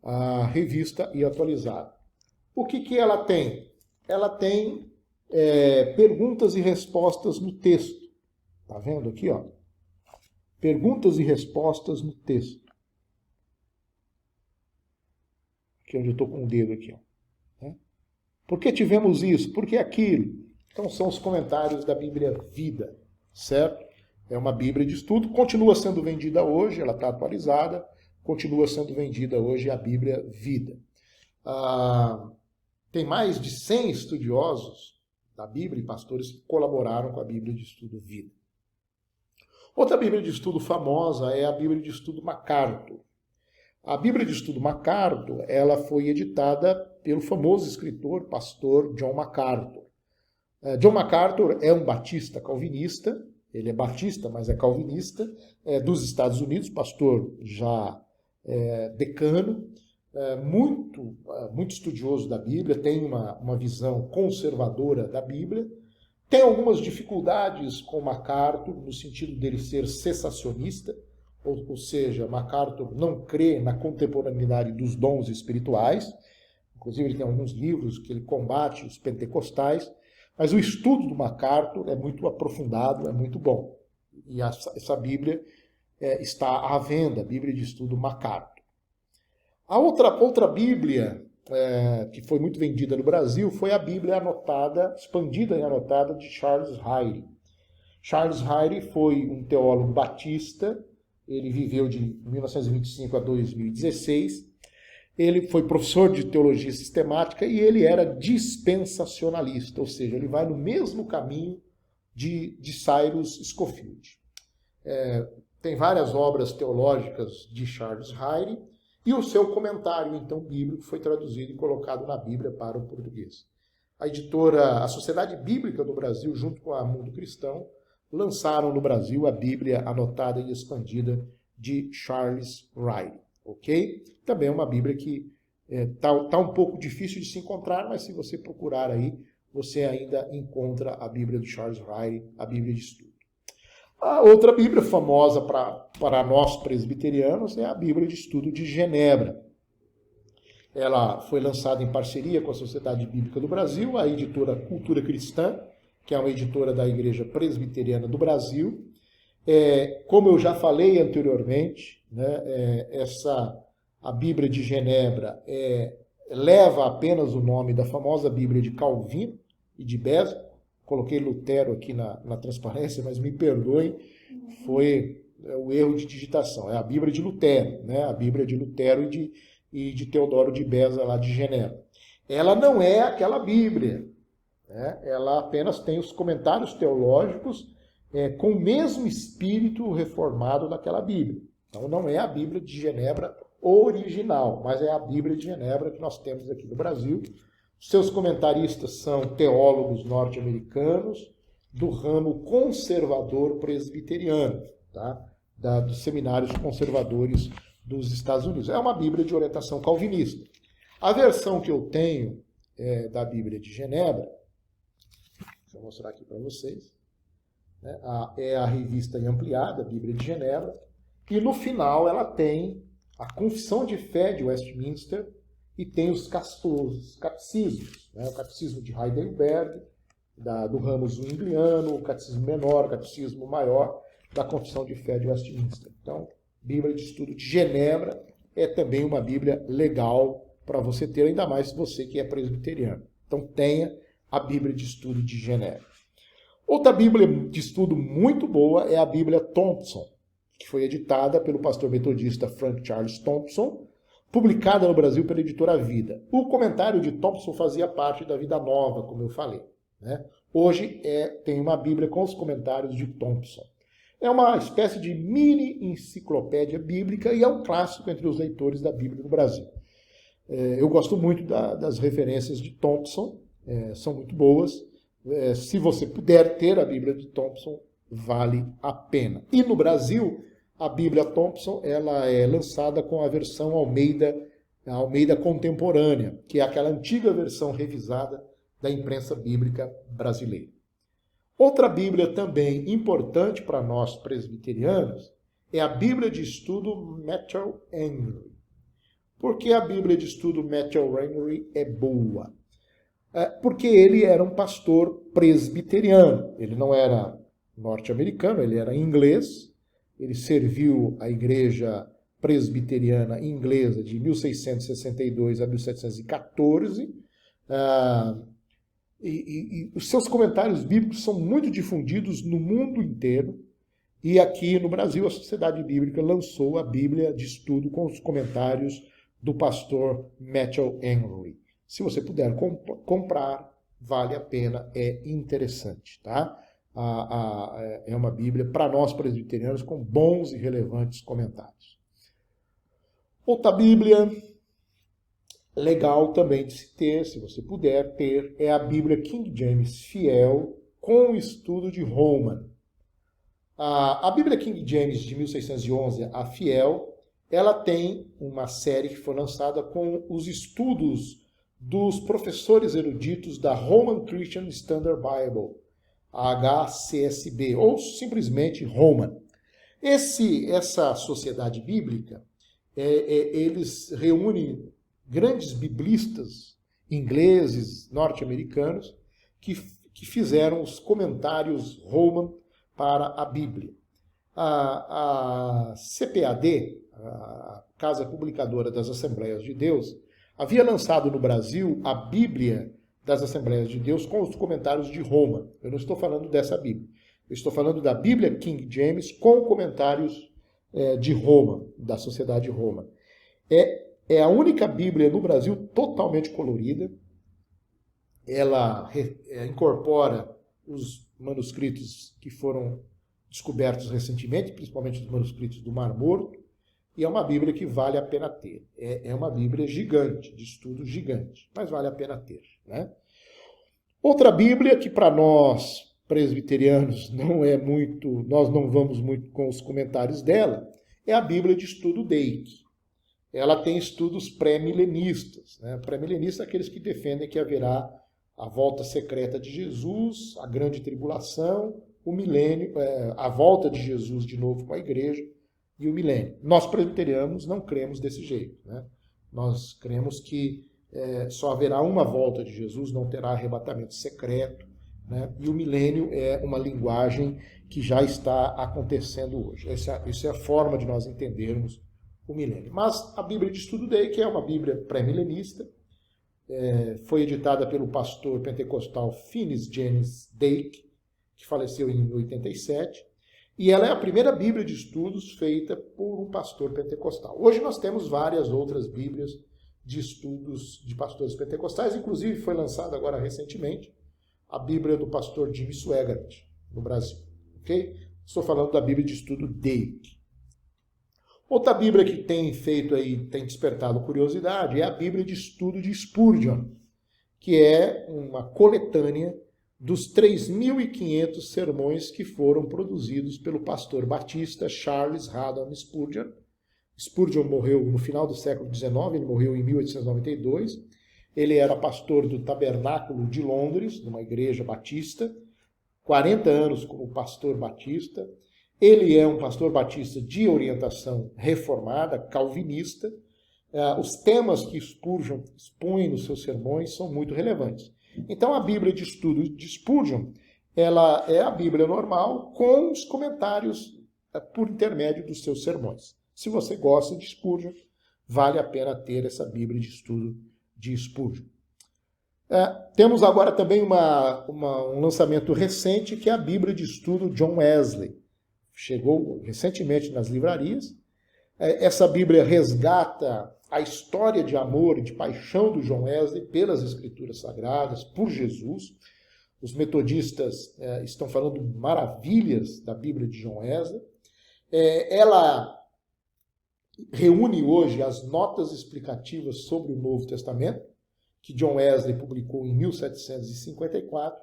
A revista e atualizada. O que ela tem? Ela tem perguntas e respostas no texto. Tá vendo aqui, ó? Perguntas e respostas no texto. Aqui onde eu estou com o dedo aqui, ó. Por que tivemos isso? Por que aquilo? Então são os comentários da Bíblia Vida, certo? É uma Bíblia de estudo, continua sendo vendida hoje, ela está atualizada, continua sendo vendida hoje a Bíblia Vida. Tem mais de 100 estudiosos da Bíblia e pastores que colaboraram com a Bíblia de Estudo Vida. Outra Bíblia de estudo famosa é a Bíblia de Estudo MacArthur. A Bíblia de Estudo MacArthur, ela foi editada pelo famoso escritor, pastor John MacArthur. John MacArthur é um batista calvinista, ele é batista, mas é calvinista, dos Estados Unidos, pastor já decano, muito estudioso da Bíblia, tem uma visão conservadora da Bíblia, tem algumas dificuldades com MacArthur, no sentido dele ser cessacionista, ou seja, MacArthur não crê na contemporaneidade dos dons espirituais, inclusive ele tem alguns livros que ele combate os pentecostais, mas o estudo do MacArthur é muito aprofundado, é muito bom. E essa Bíblia está à venda, a Bíblia de Estudo MacArthur. A outra Bíblia que foi muito vendida no Brasil foi a Bíblia anotada, expandida e anotada de Charles Ryrie. Charles Ryrie foi um teólogo batista, ele viveu de 1925 a 2016, ele foi professor de teologia sistemática e ele era dispensacionalista, ou seja, ele vai no mesmo caminho de Cyrus Scofield. Tem várias obras teológicas de Charles Ryrie e o seu comentário, então, bíblico foi traduzido e colocado na Bíblia para o português. A Sociedade Bíblica do Brasil, junto com a Mundo Cristão, lançaram no Brasil a Bíblia anotada e expandida de Charles Ryrie. Ok? Também é uma Bíblia que tá um pouco difícil de se encontrar, mas se você procurar aí, você ainda encontra a Bíblia de Charles Ryrie, a Bíblia de Estudo. A outra Bíblia famosa para nós presbiterianos é a Bíblia de Estudo de Genebra. Ela foi lançada em parceria com a Sociedade Bíblica do Brasil, a editora Cultura Cristã, que é uma editora da Igreja Presbiteriana do Brasil. Como eu já falei anteriormente, né, a Bíblia de Genebra leva apenas o nome da famosa Bíblia de Calvino e de Beza. Coloquei Lutero aqui na transparência, mas me perdoem, foi o erro de digitação. É a Bíblia de Lutero, né, a Bíblia de Lutero e de Teodoro de Beza, lá de Genebra. Ela não é aquela Bíblia, né? Ela apenas tem os comentários teológicos com o mesmo espírito reformado daquela Bíblia. Então não é a Bíblia de Genebra original, mas é a Bíblia de Genebra que nós temos aqui no Brasil. Seus comentaristas são teólogos norte-americanos do ramo conservador presbiteriano, tá? Dos seminários conservadores dos Estados Unidos. É uma Bíblia de orientação calvinista. A versão que eu tenho da Bíblia de Genebra, deixa eu mostrar aqui para vocês, né? É a revista ampliada, a Bíblia de Genebra, e no final ela tem a Confissão de Fé de Westminster e tem os catecismos, né? O Catecismo de Heidelberg do ramo zwingliano, o catecismo menor, o catecismo maior da Confissão de Fé de Westminster. Então, Bíblia de Estudo de Genebra é também uma Bíblia legal para você ter, ainda mais se você que é presbiteriano. Então, tenha a Bíblia de Estudo de Genebra. Outra Bíblia de estudo muito boa é a Bíblia Thompson, que foi editada pelo pastor metodista Frank Charles Thompson, publicada no Brasil pela editora Vida. O comentário de Thompson fazia parte da Vida Nova, como eu falei, né? Hoje tem uma Bíblia com os comentários de Thompson. É uma espécie de mini enciclopédia bíblica e é um clássico entre os leitores da Bíblia no Brasil. Eu gosto muito das referências de Thompson, são muito boas. Se você puder ter a Bíblia de Thompson, vale a pena. E no Brasil, a Bíblia Thompson ela é lançada com a versão Almeida Contemporânea, que é aquela antiga versão revisada da imprensa bíblica brasileira. Outra Bíblia também importante para nós presbiterianos é a Bíblia de Estudo Matthew Henry. Por que a Bíblia de Estudo Matthew Henry é boa? Porque ele era um pastor presbiteriano. Ele não era norte-americano, ele era inglês. Ele serviu a igreja presbiteriana inglesa de 1662 a 1714. E os seus comentários bíblicos são muito difundidos no mundo inteiro. E aqui no Brasil, a Sociedade Bíblica lançou a Bíblia de Estudo com os comentários do pastor Matthew Henry. Se você puder comprar, vale a pena, é interessante, tá? É uma Bíblia para nós presbiterianos com bons e relevantes comentários. Outra Bíblia legal também de se ter, se você puder ter, é a Bíblia King James Fiel com o estudo de Holman. A Bíblia King James de 1611, a Fiel, ela tem uma série que foi lançada com os estudos dos professores eruditos da Roman Christian Standard Bible, a HCSB, ou simplesmente Roman. Essa sociedade bíblica, eles reúnem grandes biblistas ingleses, norte-americanos, que fizeram os comentários Roman para a Bíblia. A CPAD, a Casa Publicadora das Assembleias de Deus, havia lançado no Brasil a Bíblia das Assembleias de Deus com os comentários de Roma. Eu não estou falando dessa Bíblia. Eu estou falando da Bíblia King James com comentários de Roma, da Sociedade Roma. É a única Bíblia no Brasil totalmente colorida. Ela incorpora os manuscritos que foram descobertos recentemente, principalmente os manuscritos do Mar Morto, e é uma Bíblia que vale a pena ter. É uma Bíblia gigante, de estudo gigante, mas vale a pena ter, né? Outra Bíblia que para nós presbiterianos nós não vamos muito com os comentários dela, é a Bíblia de Estudo Dake. Ela tem estudos pré-milenistas, né? Pré-milenistas, aqueles que defendem que haverá a volta secreta de Jesus, a grande tribulação, o milênio, a volta de Jesus de novo com a igreja e o milênio. Nós presbiterianos não cremos desse jeito, né? Nós cremos que só haverá uma volta de Jesus, não terá arrebatamento secreto, né? E o milênio é uma linguagem que já está acontecendo hoje. Essa é a forma de nós entendermos o milênio. Mas a Bíblia de Estudo Dake é uma Bíblia pré-milenista, foi editada pelo pastor pentecostal Finis Jennings Dake, que faleceu em 87, e ela é a primeira Bíblia de estudos feita por um pastor pentecostal. Hoje nós temos várias outras Bíblias de estudos de pastores pentecostais, inclusive foi lançada agora recentemente a Bíblia do pastor Jimmy Swaggart, no Brasil. Okay? Estou falando da Bíblia de Estudo Dake. Outra Bíblia que tem despertado curiosidade é a Bíblia de Estudo de Spurgeon, que é uma coletânea dos 3.500 sermões que foram produzidos pelo pastor batista Charles Haddon Spurgeon. Spurgeon morreu no final do século XIX, ele morreu em 1892. Ele era pastor do Tabernáculo de Londres, numa igreja batista, 40 anos como pastor batista. Ele é um pastor batista de orientação reformada, calvinista. Os temas que Spurgeon expõe nos seus sermões são muito relevantes. Então a Bíblia de Estudo de Spurgeon, ela é a Bíblia normal com os comentários por intermédio dos seus sermões. Se você gosta de Spurgeon, vale a pena ter essa Bíblia de Estudo de Spurgeon. Temos agora também um lançamento recente, que é a Bíblia de Estudo John Wesley. Chegou recentemente nas livrarias. Essa Bíblia resgata a história de amor e de paixão do John Wesley pelas Escrituras Sagradas, por Jesus. Os metodistas estão falando maravilhas da Bíblia de John Wesley. Ela reúne hoje as notas explicativas sobre o Novo Testamento, que John Wesley publicou em 1754,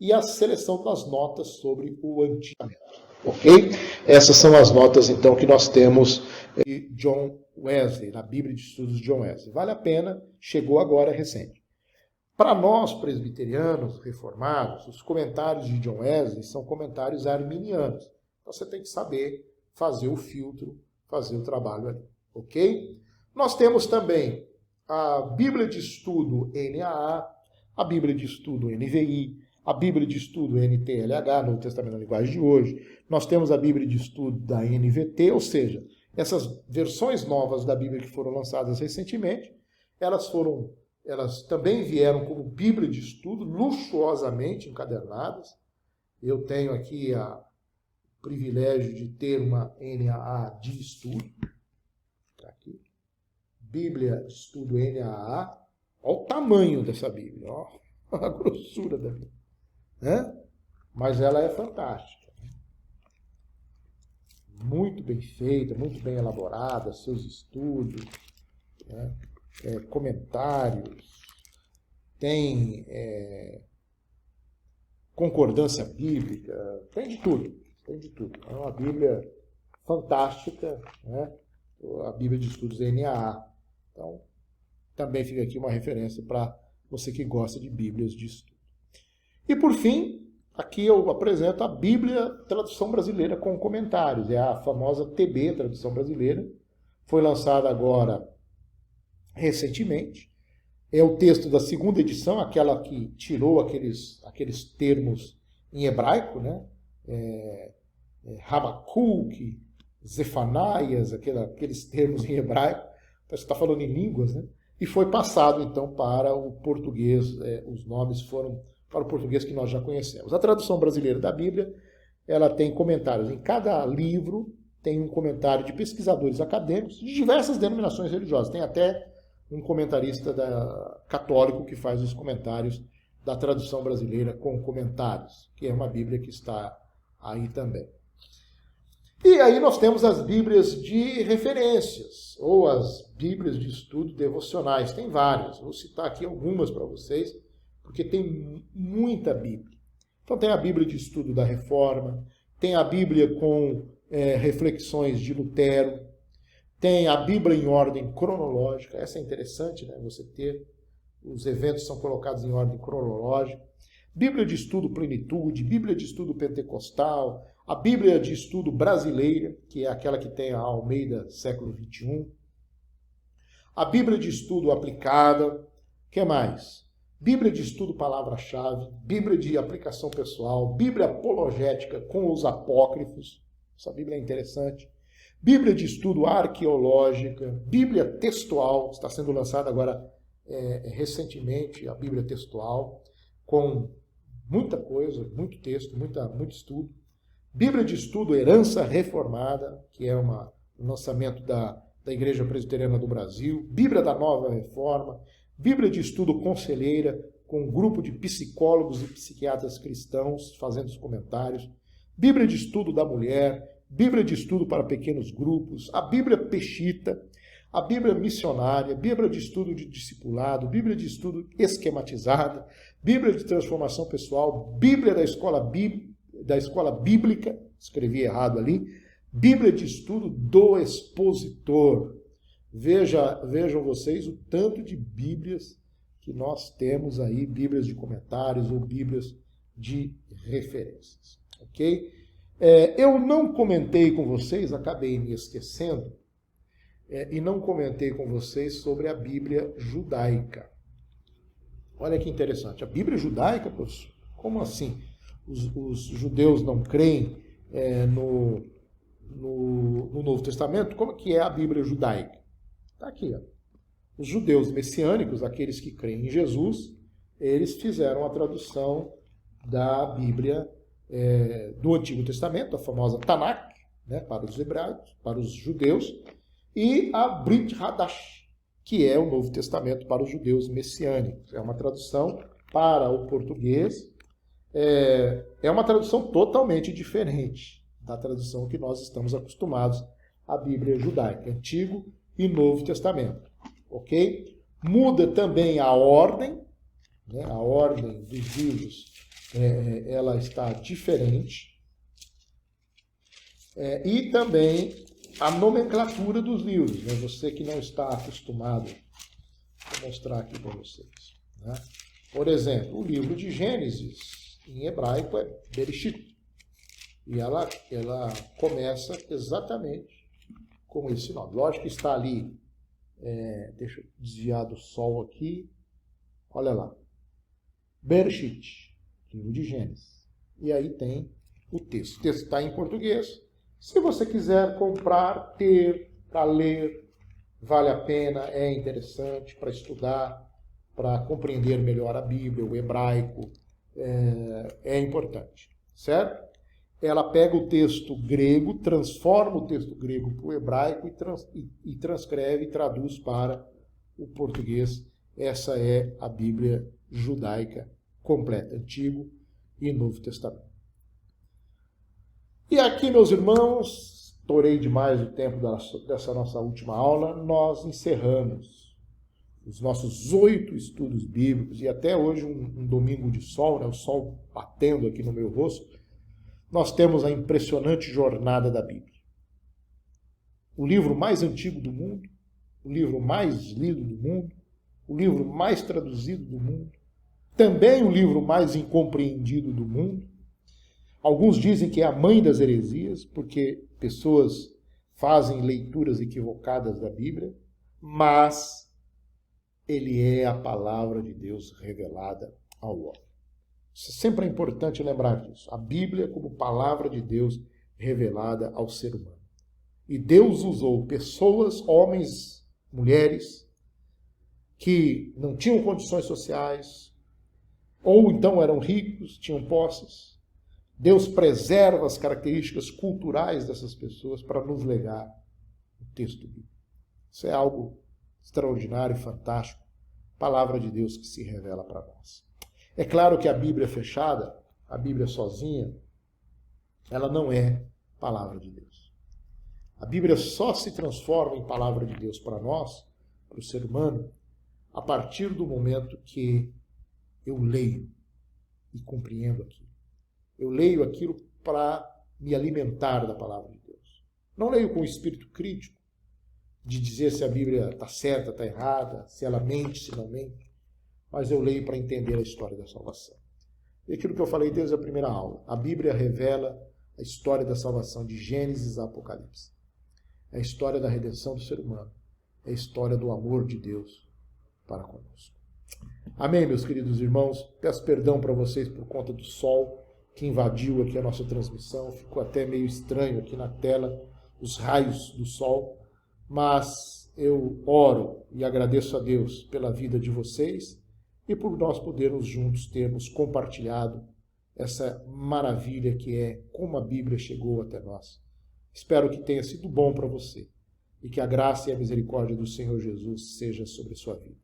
e a seleção das notas sobre o Antigo Testamento. Ok? Essas são as notas, então, que nós temos de John Wesley, na Bíblia de Estudos de John Wesley. Vale a pena, chegou agora recente. Para nós, presbiterianos, reformados, os comentários de John Wesley são comentários arminianos. Então, você tem que saber fazer o filtro, fazer o trabalho ali. Ok? Nós temos também a Bíblia de Estudo NAA, a Bíblia de Estudo NVI, a Bíblia de Estudo NTLH, Novo Testamento na linguagem de hoje. Nós temos a Bíblia de Estudo da NVT, ou seja, essas versões novas da Bíblia que foram lançadas recentemente, elas também vieram como Bíblia de Estudo, luxuosamente encadernadas. Eu tenho aqui o privilégio de ter uma NAA de estudo. Está aqui. Bíblia de Estudo NAA. Olha o tamanho dessa Bíblia, ó, a grossura da Bíblia. Mas ela é fantástica. Muito bem feita, muito bem elaborada, seus estudos, comentários, tem concordância bíblica, tem de tudo, tem de tudo. É uma Bíblia fantástica, a Bíblia de Estudos NAA. Então, também fica aqui uma referência para você que gosta de Bíblias de estudo. E por fim, aqui eu apresento a Bíblia Tradução Brasileira com comentários. É a famosa TB, Tradução Brasileira. Foi lançada agora recentemente. É o texto da segunda edição, aquela que tirou aqueles termos em hebraico, Habacuque, Zefanaias, aqueles termos em hebraico. Então, você está falando em línguas, E foi passado, então, para o português. Os nomes foram para o português que nós já conhecemos. A tradução brasileira da Bíblia, ela tem comentários. Em cada livro tem um comentário de pesquisadores acadêmicos de diversas denominações religiosas. Tem até um comentarista católico que faz os comentários da tradução brasileira com comentários, que é uma Bíblia que está aí também. E aí nós temos as Bíblias de referências, ou as Bíblias de estudo devocionais. Tem várias, vou citar aqui algumas para vocês, porque tem muita Bíblia. Então tem a Bíblia de estudo da Reforma, tem a Bíblia com reflexões de Lutero, tem a Bíblia em ordem cronológica. Essa é interessante, você ter, os eventos são colocados em ordem cronológica. Bíblia de estudo Plenitude, Bíblia de estudo Pentecostal, a Bíblia de estudo brasileira, que é aquela que tem a Almeida século XXI, a Bíblia de estudo aplicada, o que mais? Bíblia de estudo palavra-chave, Bíblia de aplicação pessoal, Bíblia apologética com os apócrifos, essa Bíblia é interessante, Bíblia de estudo arqueológica, Bíblia textual, está sendo lançada agora recentemente a Bíblia textual, com muita coisa, muito texto, muito estudo, Bíblia de estudo herança reformada, que é um lançamento da Igreja Presbiteriana do Brasil, Bíblia da Nova Reforma, Bíblia de estudo conselheira, com um grupo de psicólogos e psiquiatras cristãos fazendo os comentários, Bíblia de estudo da mulher, Bíblia de estudo para pequenos grupos, a Bíblia Peshita, a Bíblia missionária, Bíblia de estudo de discipulado, Bíblia de estudo esquematizada, Bíblia de transformação pessoal, Bíblia da escola bíblica, escrevi errado ali, Bíblia de estudo do expositor. Vejam vocês o tanto de Bíblias que nós temos aí, Bíblias de comentários ou Bíblias de referências. Ok? Eu não comentei com vocês, acabei me esquecendo, e não comentei com vocês sobre a Bíblia judaica. Olha que interessante. A Bíblia judaica, professor, como assim? Os judeus não creem no Novo Testamento? Como que é a Bíblia judaica? Está aqui, ó. Os judeus messiânicos, aqueles que creem em Jesus, eles fizeram a tradução da Bíblia do Antigo Testamento, a famosa Tanakh, né, para os hebraicos, para os judeus, e a Brit Hadash, que é o Novo Testamento para os judeus messiânicos. É uma tradução para o português, é uma tradução totalmente diferente da tradução que nós estamos acostumados à Bíblia judaica, Antigo e Novo Testamento. Ok? Muda também a ordem, né? A ordem dos livros ela está diferente. E também a nomenclatura dos livros, né? Você que não está acostumado, vou mostrar aqui para vocês. Né? Por exemplo, o livro de Gênesis, em hebraico, é Bereshit. E ela começa exatamente com esse nome. Lógico que está ali, deixa eu desviar do sol aqui, olha lá. Bereshit, livro de Gênesis. E aí tem o texto. O texto está em português. Se você quiser comprar, ter, para ler, vale a pena, é interessante para estudar, para compreender melhor a Bíblia, o hebraico, é importante, certo? Ela pega o texto grego, transforma o texto grego para o hebraico e transcreve e traduz para o português. Essa é a Bíblia judaica completa, Antigo e Novo Testamento. E aqui, meus irmãos, estourei demais o tempo dessa nossa última aula, nós encerramos os nossos 8 estudos bíblicos, e até hoje um domingo de sol, né, o sol batendo aqui no meu rosto, nós temos a impressionante jornada da Bíblia. O livro mais antigo do mundo, o livro mais lido do mundo, o livro mais traduzido do mundo, também o livro mais incompreendido do mundo. Alguns dizem que é a mãe das heresias, porque pessoas fazem leituras equivocadas da Bíblia, mas ele é a palavra de Deus revelada ao homem. Sempre é importante lembrar disso. A Bíblia como palavra de Deus revelada ao ser humano. E Deus usou pessoas, homens, mulheres, que não tinham condições sociais, ou então eram ricos, tinham posses. Deus preserva as características culturais dessas pessoas para nos legar o texto bíblico. Isso é algo extraordinário e fantástico. Palavra de Deus que se revela para nós. É claro que a Bíblia fechada, a Bíblia sozinha, ela não é palavra de Deus. A Bíblia só se transforma em palavra de Deus para nós, para o ser humano, a partir do momento que eu leio e compreendo aquilo. Eu leio aquilo para me alimentar da palavra de Deus. Não leio com espírito crítico, de dizer se a Bíblia está certa, está errada, se ela mente, se não mente. Mas eu leio para entender a história da salvação. E aquilo que eu falei desde a primeira aula. A Bíblia revela a história da salvação de Gênesis a Apocalipse. É a história da redenção do ser humano. É a história do amor de Deus para conosco. Amém, meus queridos irmãos. Peço perdão para vocês por conta do sol que invadiu aqui a nossa transmissão. Ficou até meio estranho aqui na tela os raios do sol. Mas eu oro e agradeço a Deus pela vida de vocês e por nós podermos juntos termos compartilhado essa maravilha que é como a Bíblia chegou até nós. Espero que tenha sido bom para você e que a graça e a misericórdia do Senhor Jesus seja sobre a sua vida.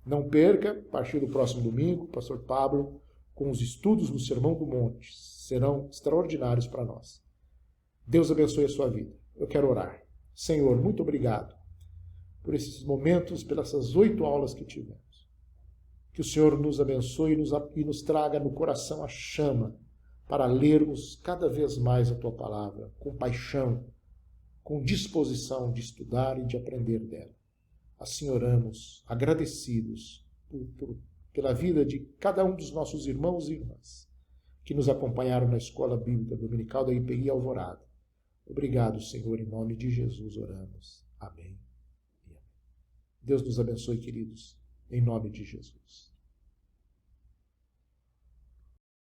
Não perca, a partir do próximo domingo, Pastor Pablo, com os estudos no Sermão do Monte, serão extraordinários para nós. Deus abençoe a sua vida. Eu quero orar. Senhor, muito obrigado por esses momentos, pelas 8 aulas que tivemos. Que o Senhor nos abençoe e nos traga no coração a chama para lermos cada vez mais a Tua palavra, com paixão, com disposição de estudar e de aprender dela. Assim oramos, agradecidos pela vida de cada um dos nossos irmãos e irmãs que nos acompanharam na Escola Bíblica Dominical da IPI Alvorada. Obrigado, Senhor, em nome de Jesus oramos. Amém. Deus nos abençoe, queridos, em nome de Jesus.